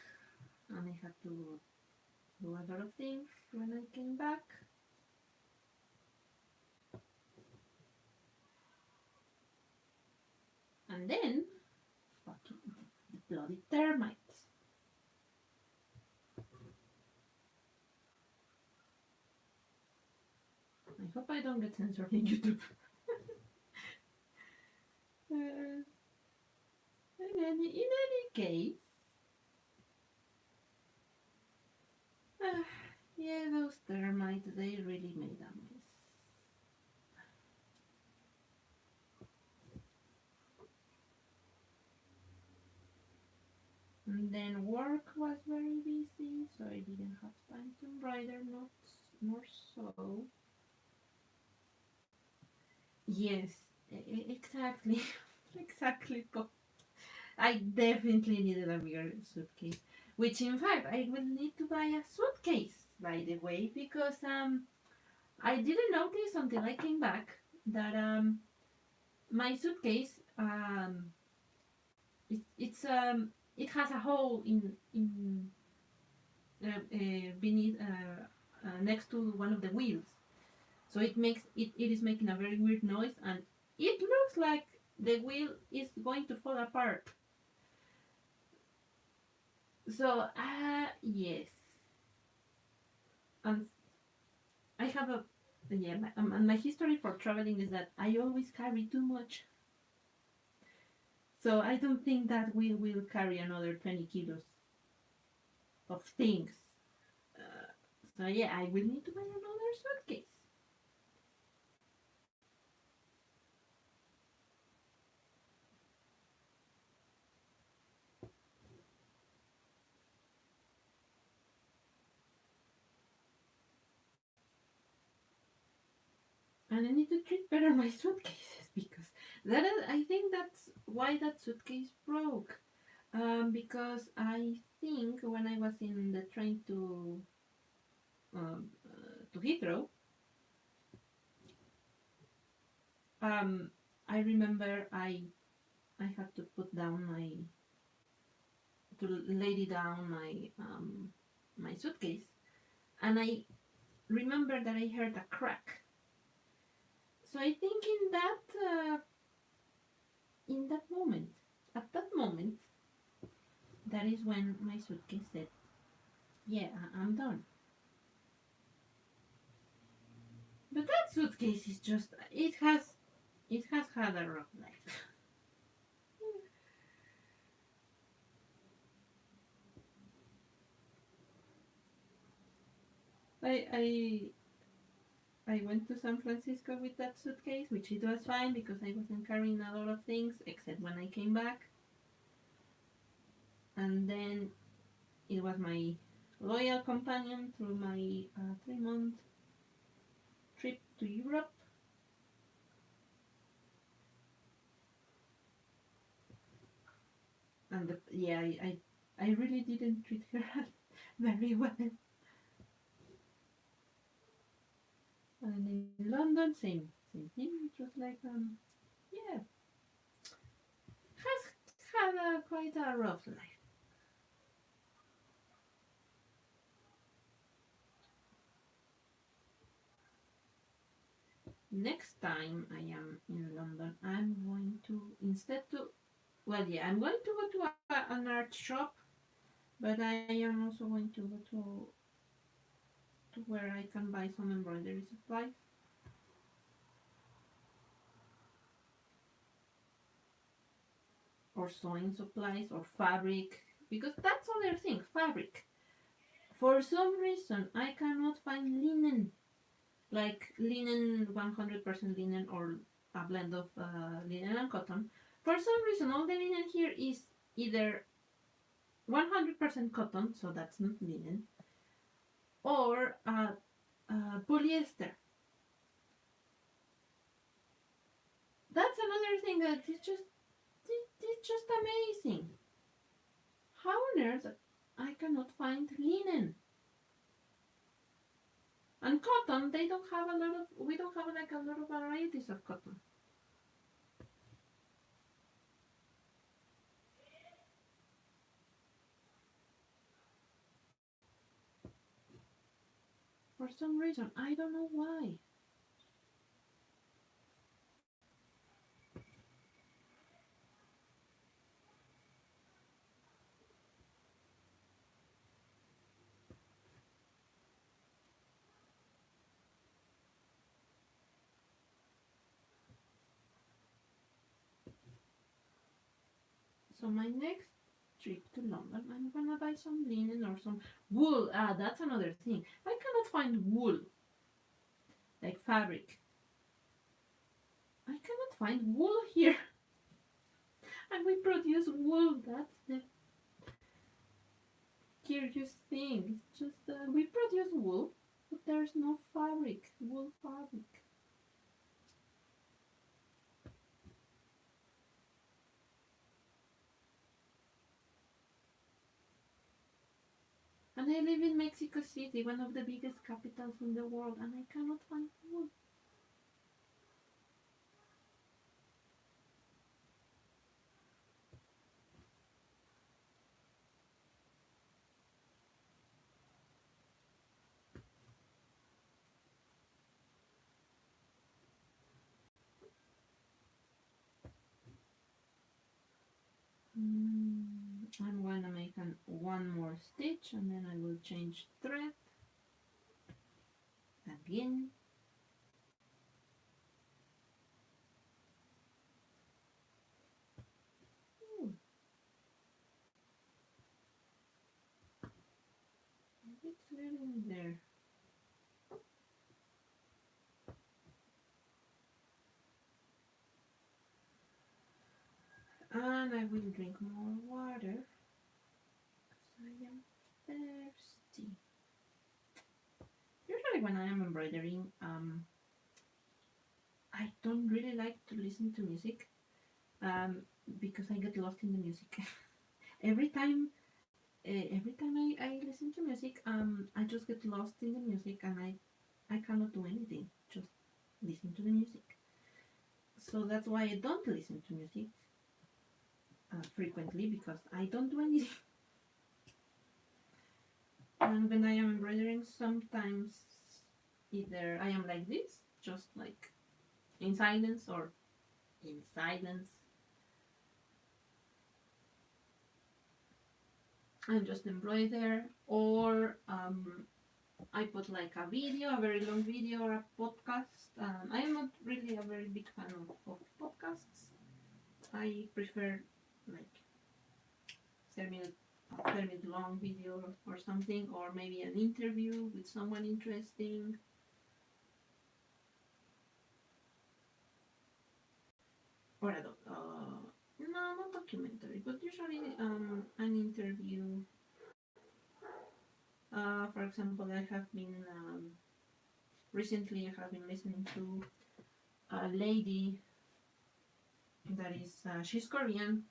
and I had to do a lot of things when I came back. And then, fucking bloody termites. I hope I don't get censored in YouTube. In any case, yeah, those termites, they really made a mess. And then work was very busy, so I didn't have time to embroider, not more so. Yes, exactly, exactly. I definitely needed a bigger suitcase, which in fact I will need to buy a suitcase, by the way, because I didn't notice until I came back that my suitcase it has a hole in beneath next to one of the wheels, so it is making a very weird noise, and it looks like the wheel is going to fall apart. So yes, and I have a yeah, my history for traveling is that I always carry too much. So I don't think that wheel will carry another 20 kilos of things. Uh, so yeah, I will need to buy another suitcase. And I need to treat better my suitcases because I think that's why that suitcase broke. Because I think when I was in the train to Heathrow, um, I remember I had to put down my to lay down my suitcase, and I remember that I heard a crack. So I think in that moment, at that moment, that is when my suitcase said, "Yeah, I'm done." But that suitcase is just it has had a rough life. I I went to San Francisco with that suitcase, which it was fine because I wasn't carrying a lot of things except when I came back. And then it was my loyal companion through my 3 month trip to Europe. And yeah, I really didn't treat her very well. And in London, same thing. It was like yeah, has had quite a rough life. Next time I am in London, I'm going to instead to well, yeah, I'm going to go to an art shop, but I am also going to go to to where I can buy some embroidery supplies. Or sewing supplies or fabric, because that's other thing, fabric. For some reason, I cannot find linen, like linen, 100% linen, or a blend of linen and cotton. For some reason, all the linen here is either 100% cotton, so that's not linen, or polyester. That's another thing that is it's just amazing. How on earth I cannot find linen? And cotton, they don't have a lot of, we don't have like a lot of varieties of cotton. For some reason, I don't know why. So my next trip to London, I'm gonna buy some linen or some wool. Ah, that's another thing. I cannot find wool, like fabric. I cannot find wool here. And we produce wool. That's the curious thing. It's just we produce wool, but there's no fabric, wool fabric. And I live in Mexico City, one of the biggest capitals in the world, and I cannot find wool. I'm going to make one more stitch and then I will change thread again. It's getting there. And I will drink more water because I am thirsty. Usually when I am embroidering, I don't really like to listen to music because I get lost in the music. every time I listen to music, I just get lost in the music and I cannot do anything, just listen to the music. So that's why I don't listen to music frequently, because I don't do anything. And when I am embroidering, sometimes either I am like this, just like in silence, or in silence. I'm just embroider, or I put like a video, a very long video, or a podcast. I am not really a very big fan of podcasts. I prefer like 7-minute long video or something, or maybe an interview with someone interesting. Or no, not documentary, but usually an interview. For example, I have been recently I have been listening to a lady that is she's Korean,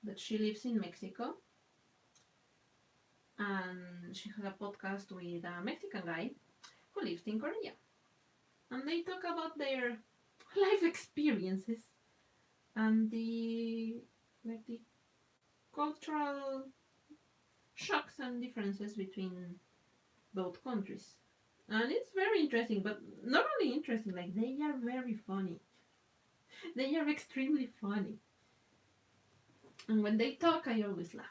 but she lives in Mexico, and she has a podcast with a Mexican guy who lives in Korea, and they talk about their life experiences and the cultural shocks and differences between both countries. And it's very interesting, but not only interesting, like they are very funny. They are extremely funny. And when they talk, I always laugh.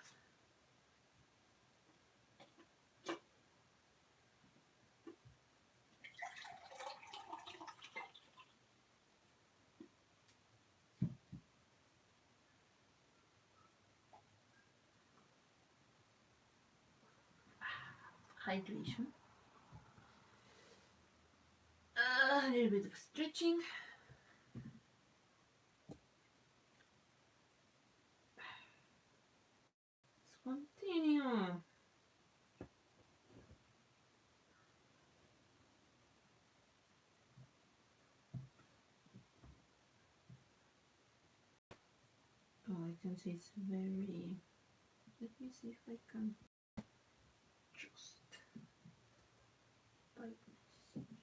hydration, a little bit of stretching. Let's continue. Oh, I can see it's very. Let me see if I can just type something.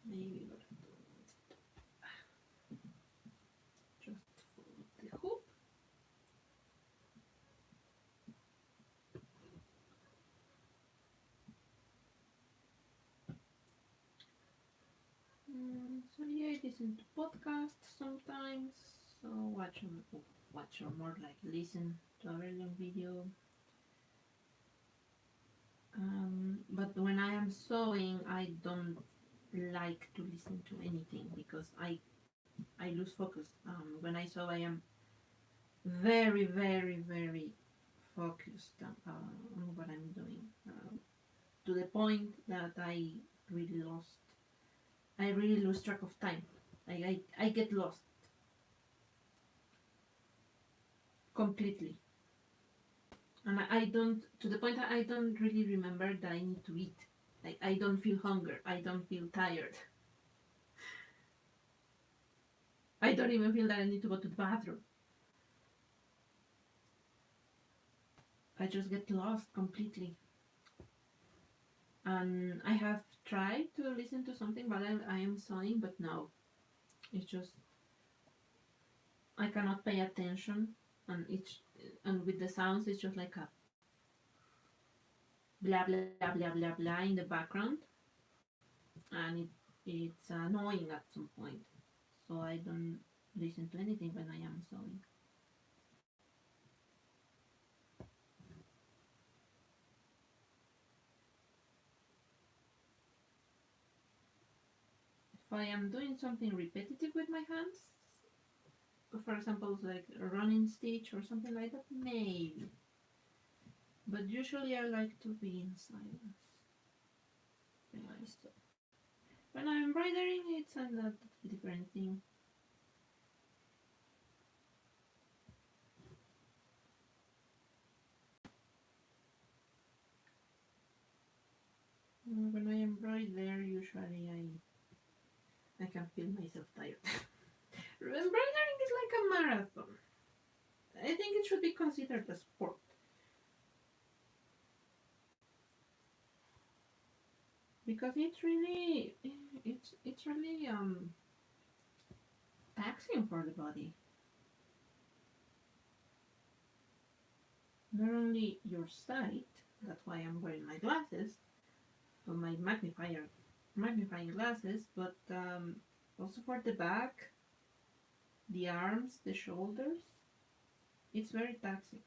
Maybe what I do just follow the hoop. So yeah, I listen to podcasts sometimes. So watch or more like listen to a very long video. But when I am sewing, I don't like to listen to anything because I lose focus. When I sew, I am very, very, very focused on what I'm doing, to the point that really lost. I really lose track of time. I get lost completely, and I don't, to the point that I don't really remember that I need to eat. Like I don't feel hunger. I don't feel tired. I don't even feel that I need to go to the bathroom. I just get lost completely. And I have tried to listen to something while I am sewing, but no, it's just I cannot pay attention, and with the sounds, it's just like a blah blah blah blah blah in the background, and it's annoying at some point. So I don't listen to anything when I am sewing. If I am doing something repetitive with my hands, for example, like a running stitch or something like that, maybe. But usually I like to be in silence when I sew. When I'm embroidering, it's a different thing. When I embroider, usually I can feel myself tired. Embroidering is like a marathon. I think it should be considered a sport. Because it's really taxing for the body. Not only your sight, that's why I'm wearing my glasses, or my magnifying glasses, but also for the back, the arms, the shoulders. It's very taxing.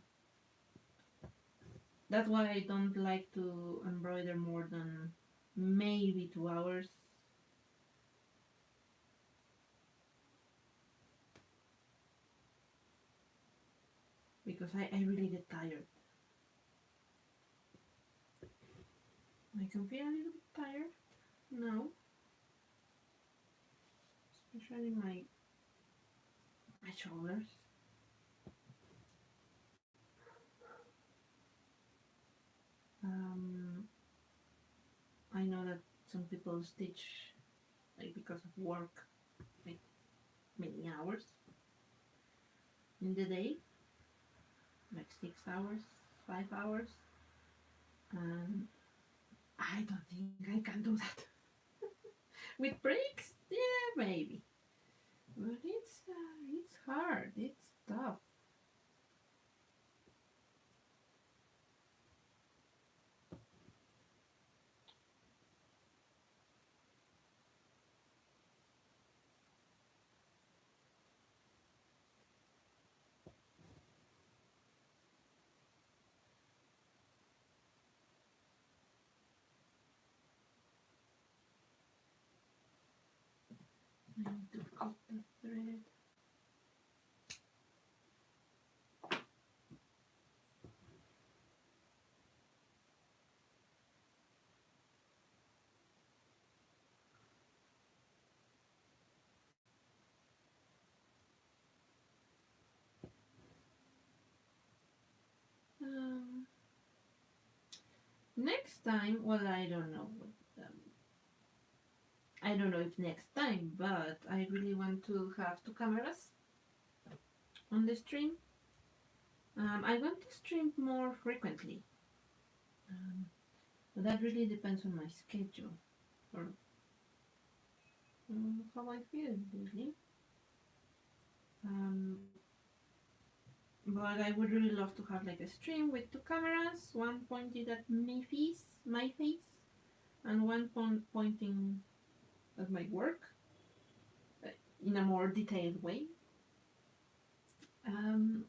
That's why I don't like to embroider more than maybe 2 hours. Because I really get tired. I can feel a little bit tired now, especially my shoulders. Um, I know that some people stitch like because of work, like many hours in the day, like 6 hours, 5 hours, and I don't think I can do that. With breaks, yeah, maybe, but it's hard. It's tough. I need to cut the thread. Next time, well, I don't know. I don't know if next time, but I really want to have two cameras on the stream. I want to stream more frequently, um, but that really depends on my schedule or how I feel, really. Um, but I would really love to have like a stream with two cameras, one pointed at my face, and one pointing at my work uh, in a more detailed way. Um,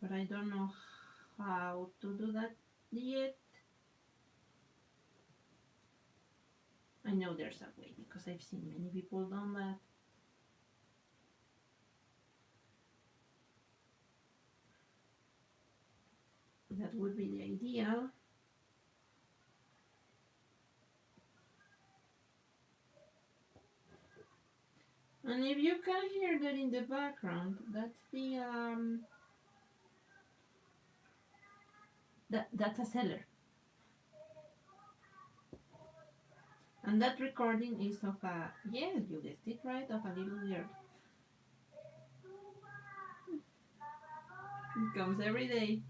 but I don't know how to do that yet. I know there's a way because I've seen many people done that. That would be the ideal. And if you can hear that in the background, that's a seller. And that recording is of a, yes, you guessed it right, of a little girl. It comes every day.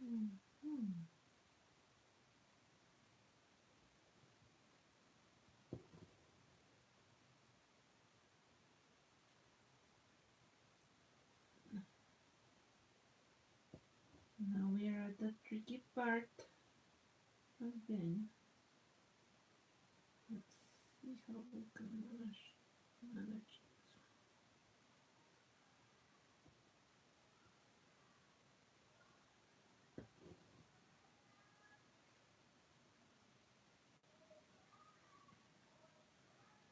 Mm-hmm. Now we are at the tricky part again. Let's see how we can manage.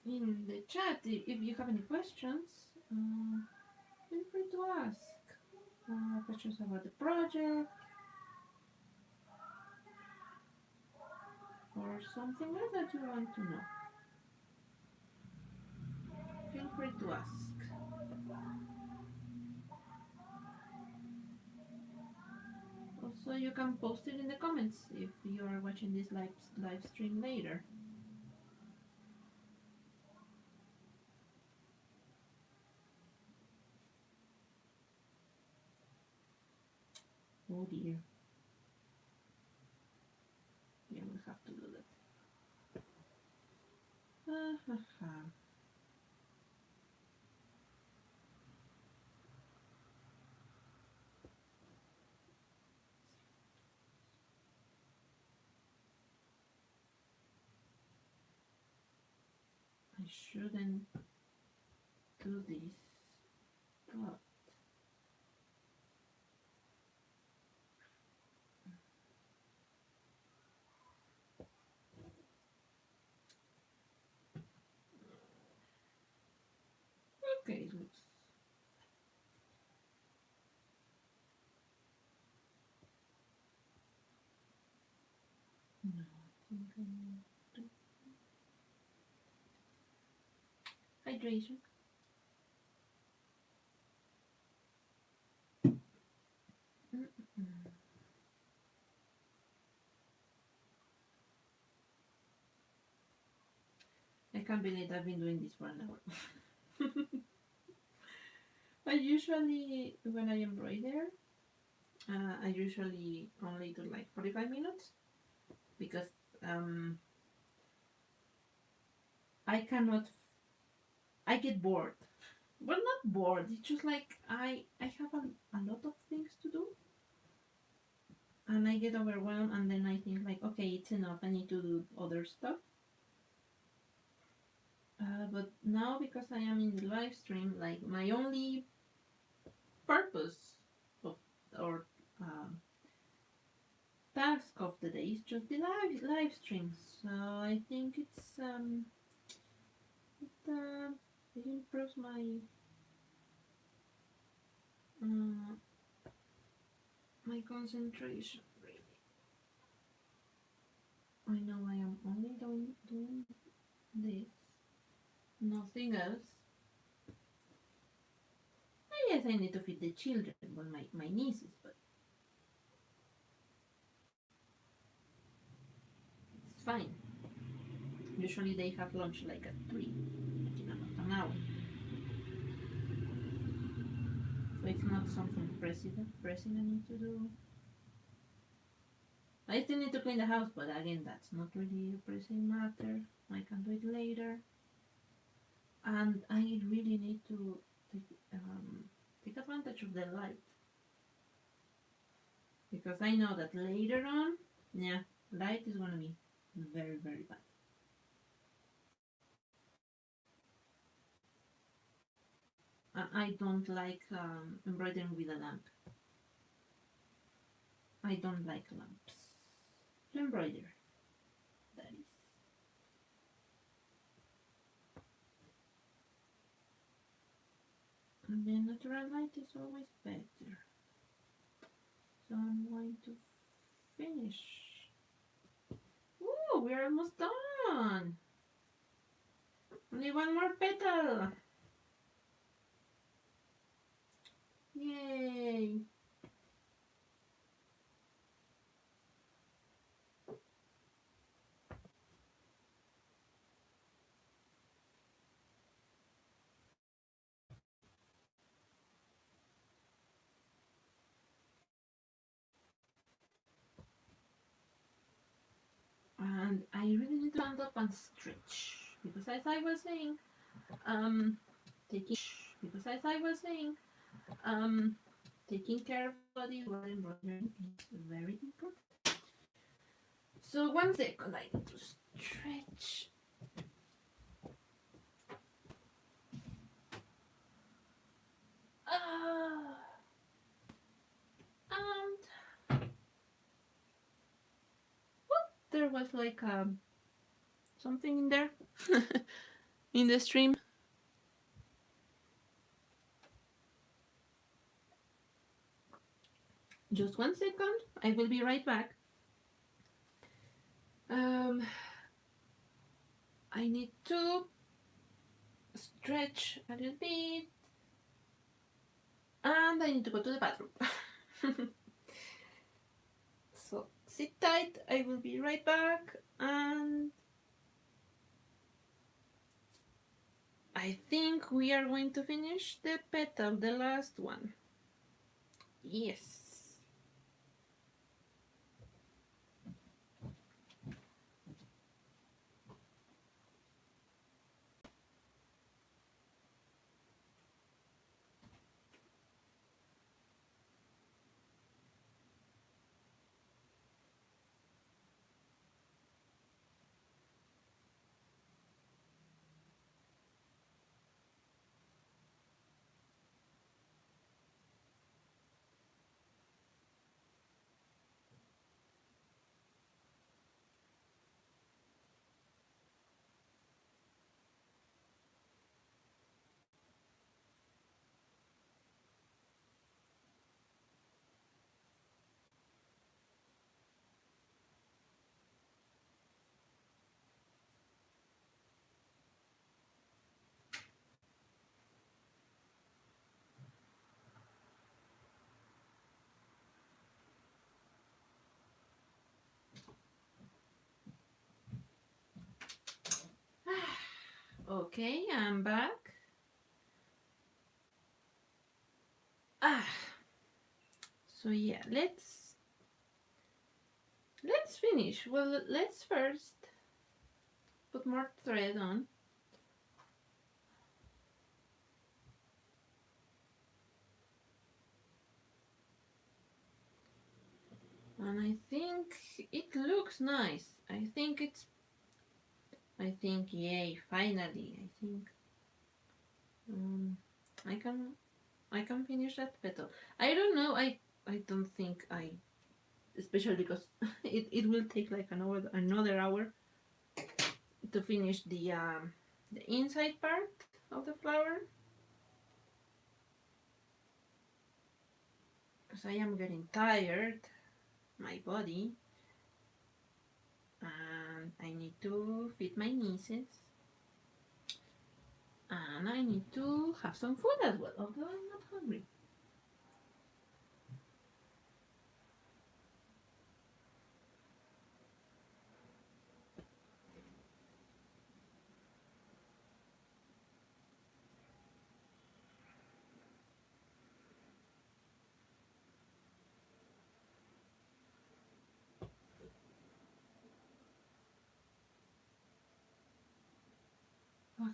In the chat, if you have any questions, feel free to ask. Questions about the project or something else that you want to know. Feel free to ask. Also, you can post it in the comments if you are watching this live stream later. Oh dear. Yeah, we have to do that. I shouldn't do this, but okay, it looks. No, I think I need to hydration. Mm-mm. I can't believe I've been doing this for an hour. I usually, when I embroider, I usually only do like 45 minutes because um, I cannot, I get bored well, not bored. It's just like I have a lot of things to do, and I get overwhelmed, and then I think like, okay, it's enough. I need to do other stuff. But now because I am in the live stream, like my only purpose of or um, task of the day is just the live streams. So I think it improves uh, my concentration. Really, I know I am only doing this, nothing else. Yes, I need to feed the children, well, my nieces, but it's fine. Usually they have lunch like at 3, like in about an hour. So it's not something pressing I need to do. I still need to clean the house, but again, that's not really a pressing matter. I can do it later. And I really need to take advantage of the light. Because I know that later on, yeah, light is going to be very, very bad. I don't like embroidering with a lamp. I don't like lamps. To embroider, that is. And the natural light is always better. So I'm going to finish. Ooh, we're almost done. Only one more petal. Yay. And I really need to stand up and stretch. Because as I was saying, um, taking because as I was saying, um, taking care of the body while embroidering is very important. So 1 second, I need to stretch. And there was like something in there in the stream. Just 1 second. I will be right back. I need to stretch a little bit, and I need to go to the bathroom. So sit tight. I will be right back, and I think we are going to finish the petal, the last one. Yes. Okay, I'm back. Ah, so yeah, let's finish. Well, let's first put more thread on. And I think it looks nice. Yay, finally. Um, I can I can finish that petal. I don't know. I don't think I, especially because it will take like another hour to finish the inside part of the flower, because I am getting tired, my body, and I need to feed my nieces, and I need to have some food as well, although I'm not hungry.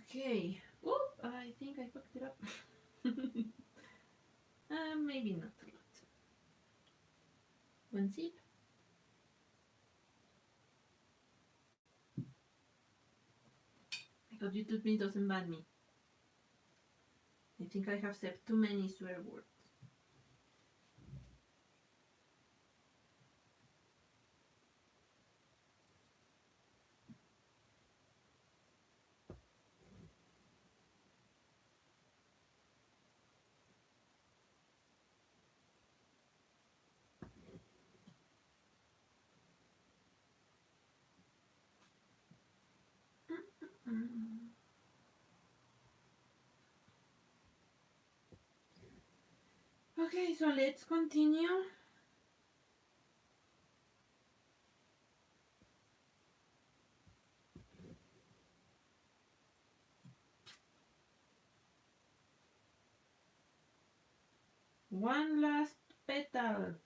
Okay. Oh, I think I fucked it up. Maybe not a lot. One sip. I hope YouTube doesn't ban me. I think I have said too many swear words. Mm. Okay, so let's continue. One last petal.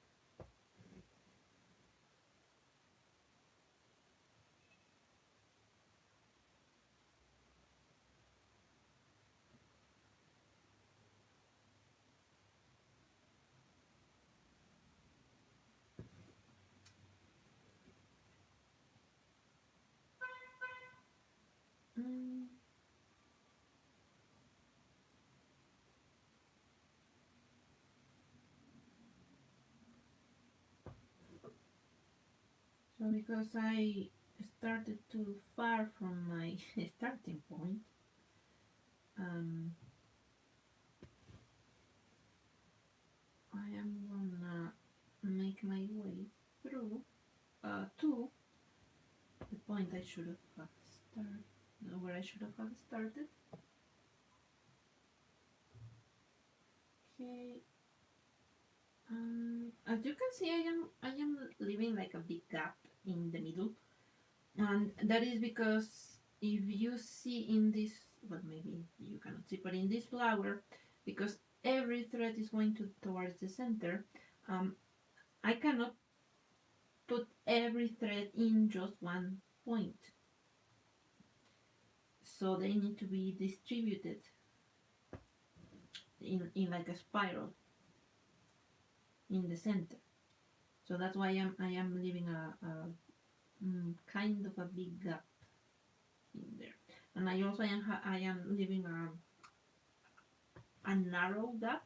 Mm. So because I started too far from my starting point, um, I am gonna make my way through to the point I should have started, where I should have started. Okay. As you can see, I am leaving like a big gap in the middle, and that is because if you see in this, well, maybe you cannot see, but in this flower, because every thread is going towards the center, um, I cannot put every thread in just one point, so they need to be distributed in like a spiral in the center. So that's why I am leaving a kind of a big gap in there, and I am leaving a narrow gap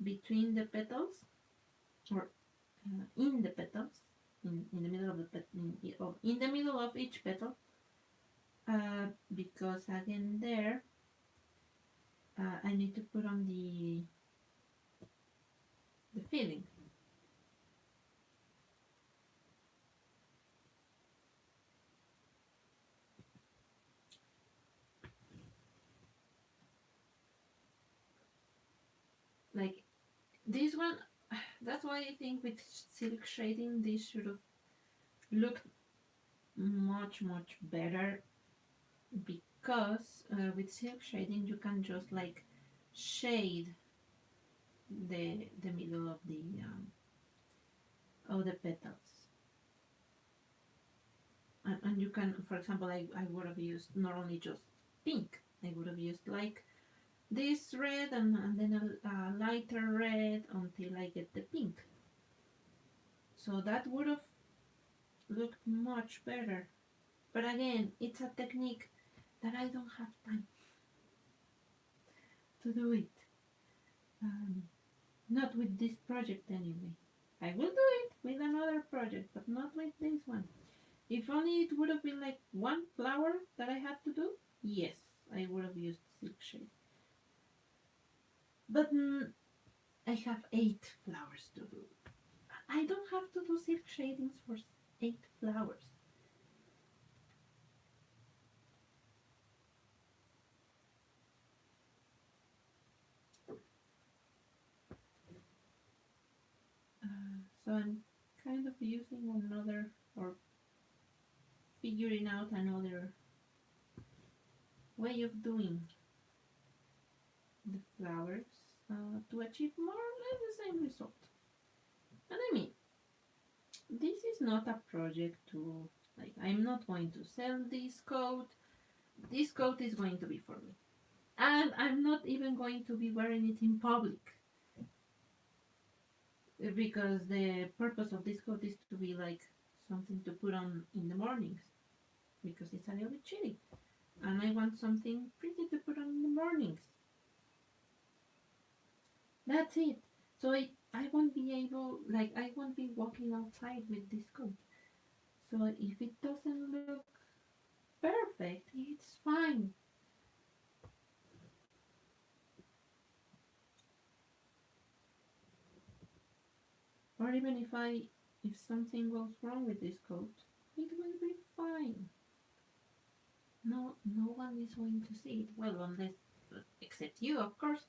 between the petals, or in the petals, in the middle of the in the middle of each petal, because again there, I need to put on the filling. Like this one, that's why I think with silk shading this should have looked much better, because with silk shading you can just like shade the middle of the petals, and you can, for example, I would have used not only just pink, I would have used like this red, and then a lighter red until I get the pink. So that would have looked much better. But again, it's a technique that I don't have time to do it. Um, Not with this project anyway. I will do it with another project, but not with this one. If only it would have been like one flower that I had to do, yes, I would have used silk shade. But I have 8 flowers to do. I don't have to do silk shadings for 8 flowers. So I'm kind of using another, or figuring out another way of doing the flowers to achieve more or less the same result. And I mean, this is not a project to, like, I'm not going to sell this coat. This coat is going to be for me. And I'm not even going to be wearing it in public. Because the purpose of this coat is to be like something to put on in the mornings. Because it's a little bit chilly. And I want something pretty to put on in the mornings. That's it. So I won't be able, like, I won't be walking outside with this coat. So if it doesn't look perfect, it's fine. Or even if something goes wrong with this coat, it will be fine. No one is going to see it. Well, unless, except you, of course.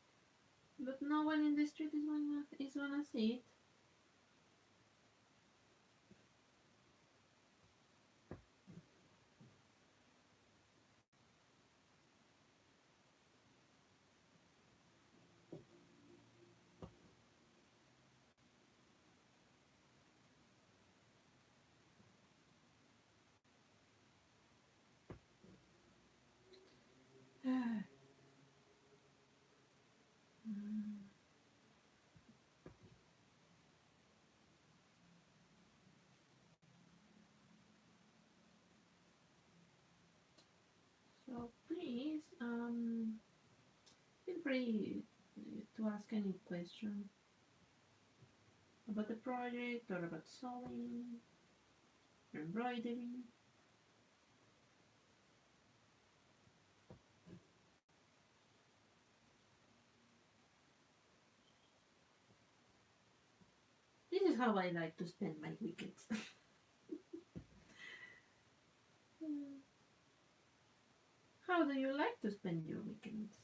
But no one in the street is gonna see it. So please, feel free to ask any question about the project or about sewing, embroidery. This is how I like to spend my weekends. How do you like to spend your weekends?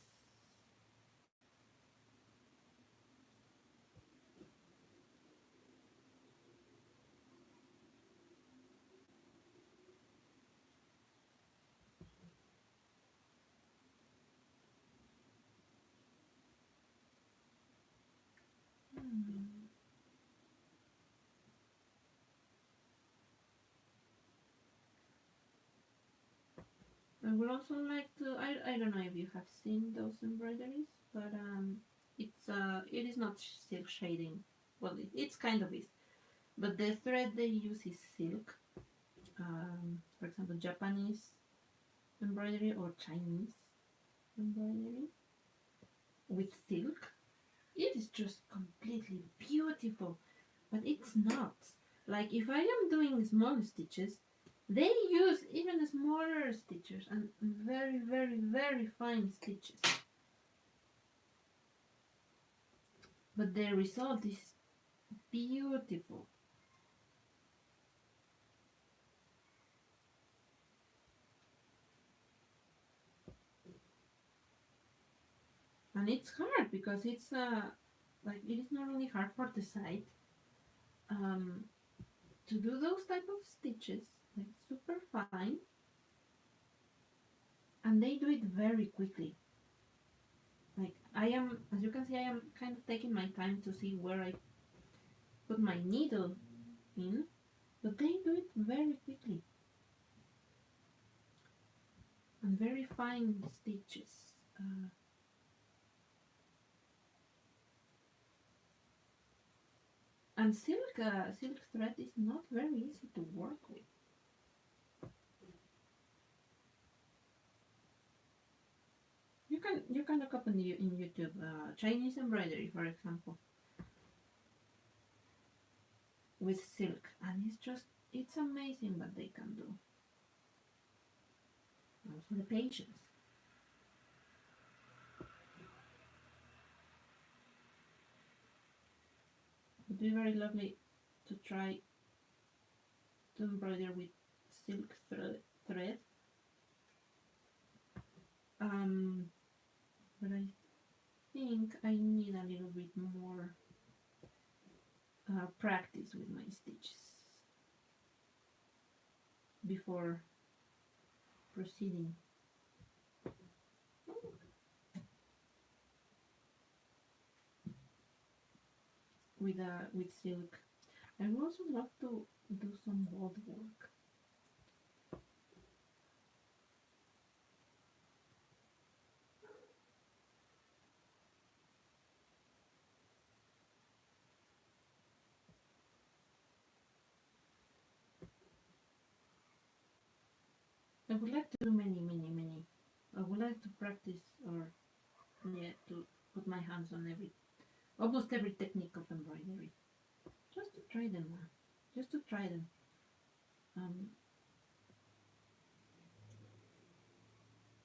Hmm. I would also like to. I don't know if you have seen those embroideries, but it is not silk shading. Well, it's kind of is, but the thread they use is silk. For example, Japanese embroidery or Chinese embroidery with silk. It is just completely beautiful, but it's not. Like if I am doing small stitches, they use even smaller stitches and very, very, very fine stitches. But the result is beautiful. And it's hard because it's like it is not only hard for the side um, to do those type of stitches, like super fine, and they do it very quickly. Like I am, as you can see, I am kind of taking my time to see where I put my needle in, but they do it very quickly and very fine stitches. Uh, And silk thread is not very easy to work with. You can look up in YouTube Chinese embroidery, for example, with silk, and it's amazing what they can do. Also the patience. It would be very lovely to try to embroider with silk thread. But I think I need a little bit more practice with my stitches before proceeding. With silk. I would also love to do some gold work. I would like to do many. I would like to practice or to put my hands on almost every technique of embroidery. Just to try them. Just to try them. Um,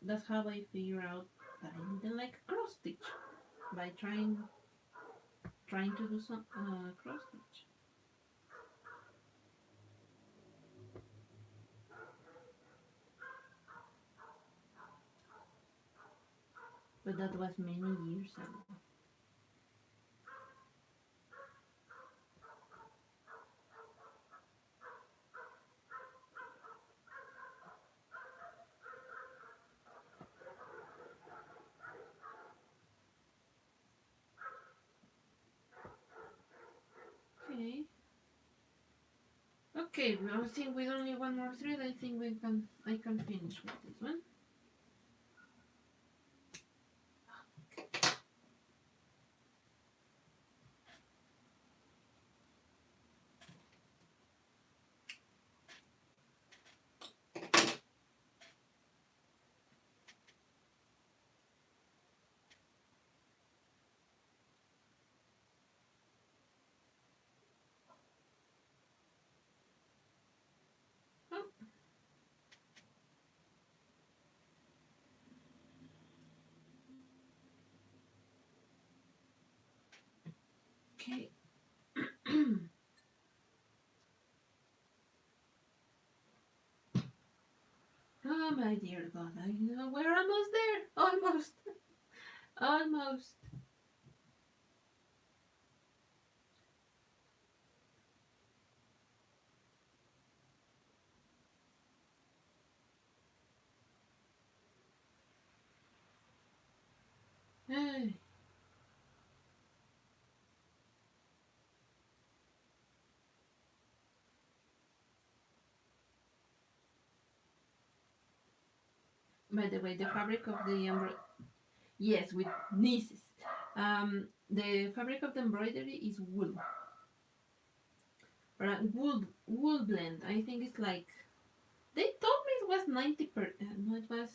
that's how I figure out that I didn't like cross stitch by trying to do some cross stitch. But that was many years ago. Okay. Okay, well, I think with only one more thread, I think I can finish with this one. Oh. Okay. Oh my dear God, I know we're almost there. Almost. Almost. Hey. By the way, the fabric of the yes, with nieces. The fabric of the embroidery is wool. Or wool blend. I think it's like they told me it was 90%. No, it was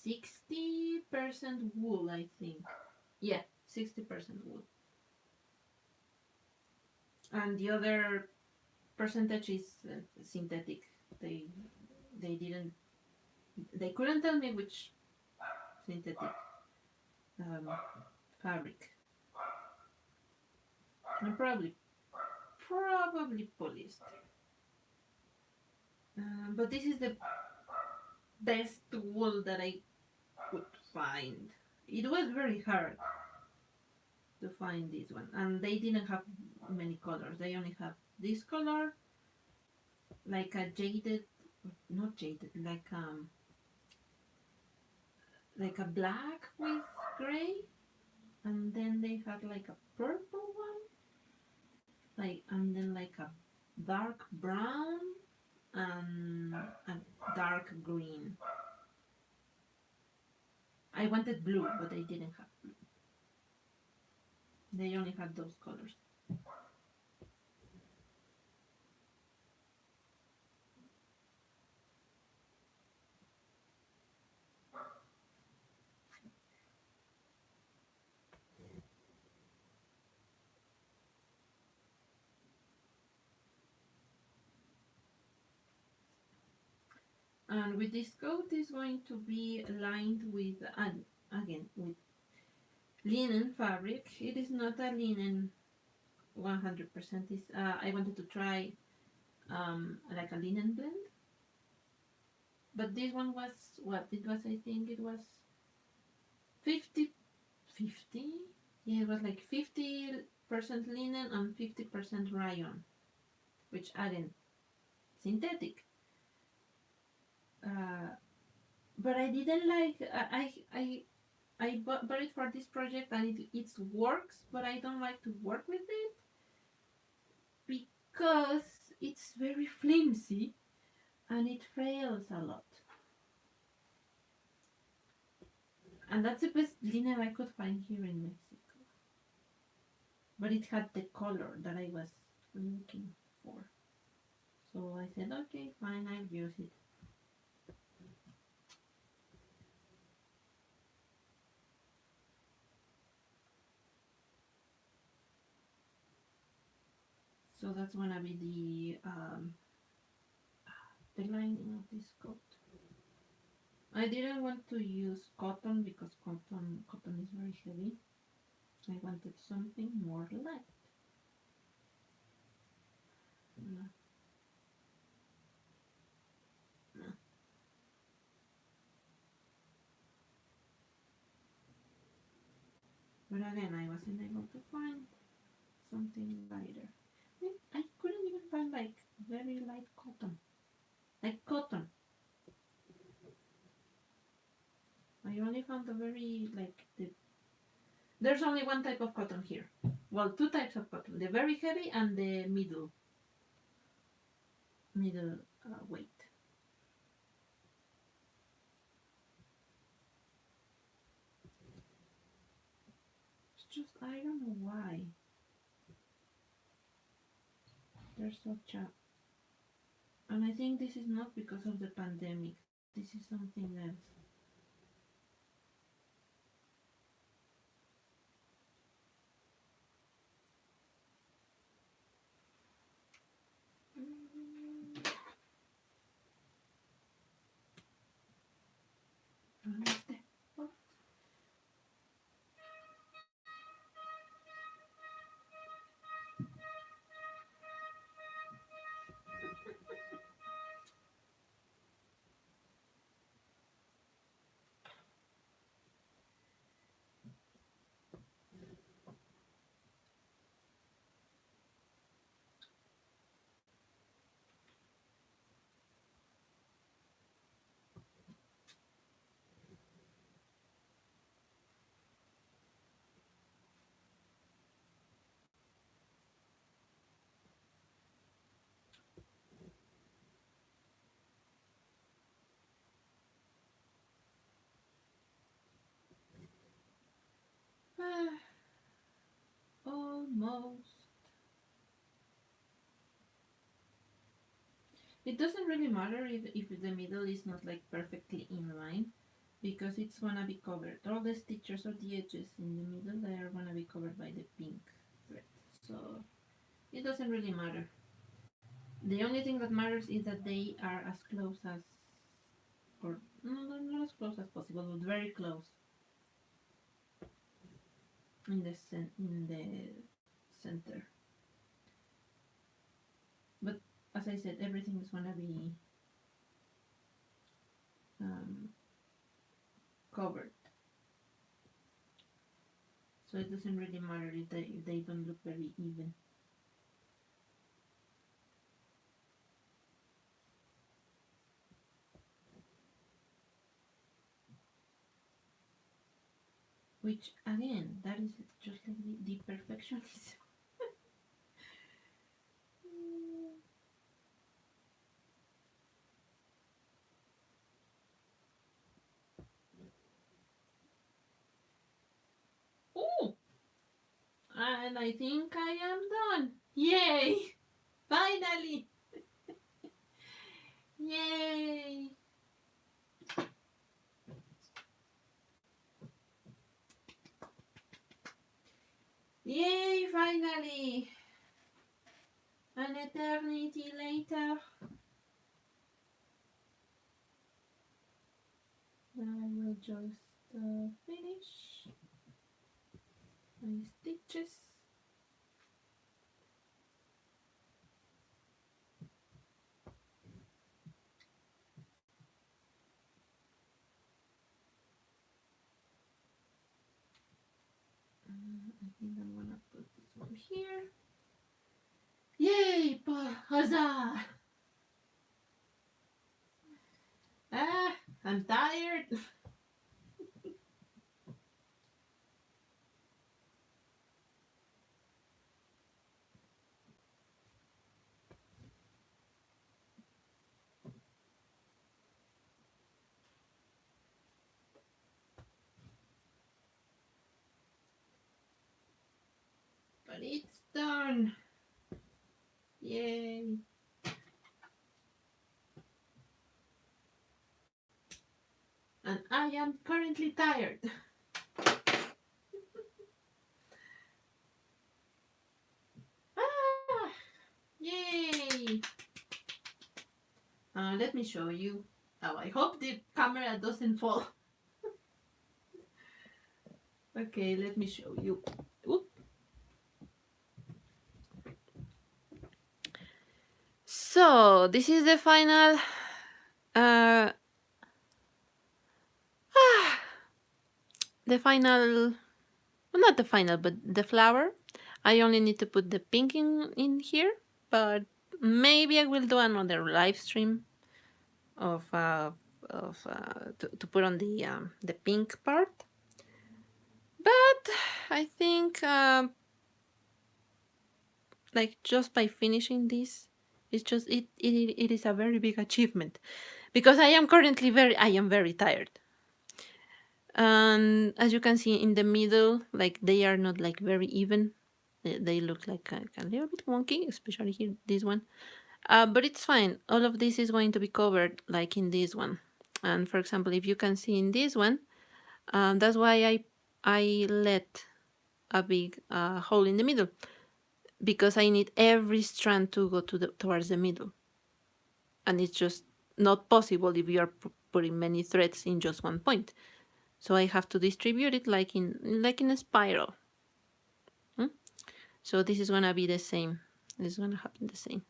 60% wool. I think. Yeah, 60% wool. And the other percentage is synthetic. They they didn't they couldn't tell me which synthetic um, fabric. And probably polyester. But this is the best wool that I could find. It was very hard to find this one, and they didn't have many colors. They only have this color, like a jaded, not jaded, like a black with gray, and then they had like a purple one, and then like a dark brown and a dark green. I wanted blue, but they didn't have blue. They only had those colors. And with this coat is going to be lined with, again, with linen fabric. It is not a linen 100%. It's, I wanted to try like a linen blend, but this one was what it was. I think it was 50 50. Yeah, it was like 50% linen and 50% rayon, which again synthetic. Uh, but I didn't like. I bought it for this project and it works, but I don't like to work with it because it's very flimsy and it fails a lot. And that's the best linen I could find here in Mexico. But it had the color that I was looking for. So I said, okay, fine, I'll use it. So that's gonna be the lining of this coat. I didn't want to use cotton because cotton is very heavy. I wanted something more light. No, no. But again, I wasn't able to find something lighter. I couldn't even find like very light cotton. Like cotton. I only found the very like there's only one type of cotton here. Well, two types of cotton: the very heavy and the middle weight. It's just I don't know why there's such a. And I think this is not because of the pandemic. This is something else. Almost. It doesn't really matter if the middle is not like perfectly in line because it's gonna be covered. All the stitches or the edges in the middle they are gonna be covered by the pink thread. So it doesn't really matter. The only thing that matters is that they are as close as, or no, not as close as possible, but very close in the center. But as I said, everything is gonna be um, covered. So it doesn't really matter if they don't look very even. Which again, that is just like the perfectionism. Oh, and I think I am done. Yay! Finally! Yay! Yay! Finally! An eternity later. I will just finish my stitches. I think I'm gonna put this one here. Yay! Huzzah! Ah, I'm tired. But it's done. Yay. And I am currently tired. Ah, yay. Let me show you. Oh, I hope the camera doesn't fall. Okay, let me show you. Oop. So this is the final the final, well, not the final, but the flower. I only need to put the pink in here, but maybe I will do another live stream of to put on the pink part. But I think like just by finishing this, it's just it is a very big achievement because I am very tired. And as you can see in the middle, like they are not like very even. They look like a little bit wonky, especially here this one. But it's fine. All of this is going to be covered like in this one. And for example, if you can see in this one, that's why I let a big hole in the middle, because I need every strand to go towards the middle, and it's just not possible if you are putting many threads in just one point. So I have to distribute it like in a spiral. So this is gonna be the same. This is gonna happen the same.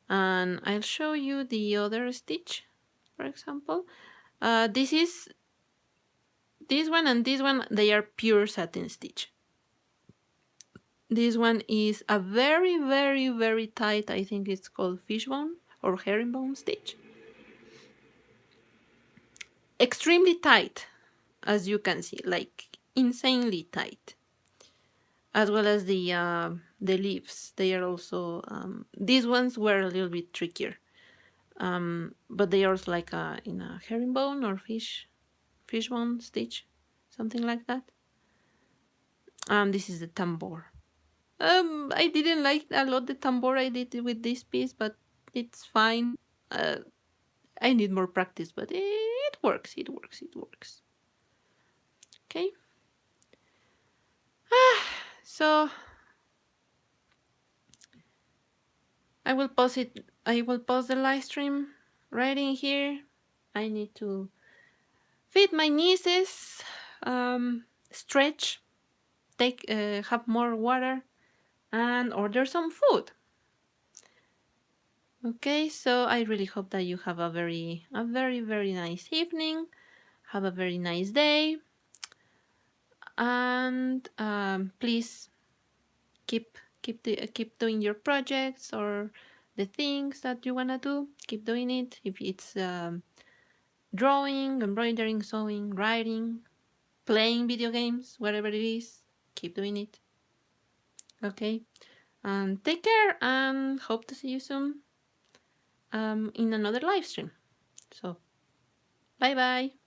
And I'll show you the other stitch, for example. This is this one and this one, they are pure satin stitch. This one is a very tight, I think it's called fishbone or herringbone stitch. Extremely tight, as you can see, like insanely tight. As well as the leaves, they are also these ones were a little bit trickier, but they are also like in a herringbone or fishbone stitch, something like that. This is the tambour. I didn't like a lot the tambour I did with this piece, but it's fine. I need more practice, but it works. It works. It works. Okay. So I will pause it. I will pause the live stream right in here. I need to feed my nieces, stretch, have more water, and order some food. Okay, so I really hope that you have a very nice evening. Have a very nice day, and please keep doing your projects or the things that you wanna do. Keep doing it. If it's drawing, embroidering, sewing, writing, playing video games, whatever it is, keep doing it. Okay, and take care, and hope to see you soon in another live stream. So, bye bye.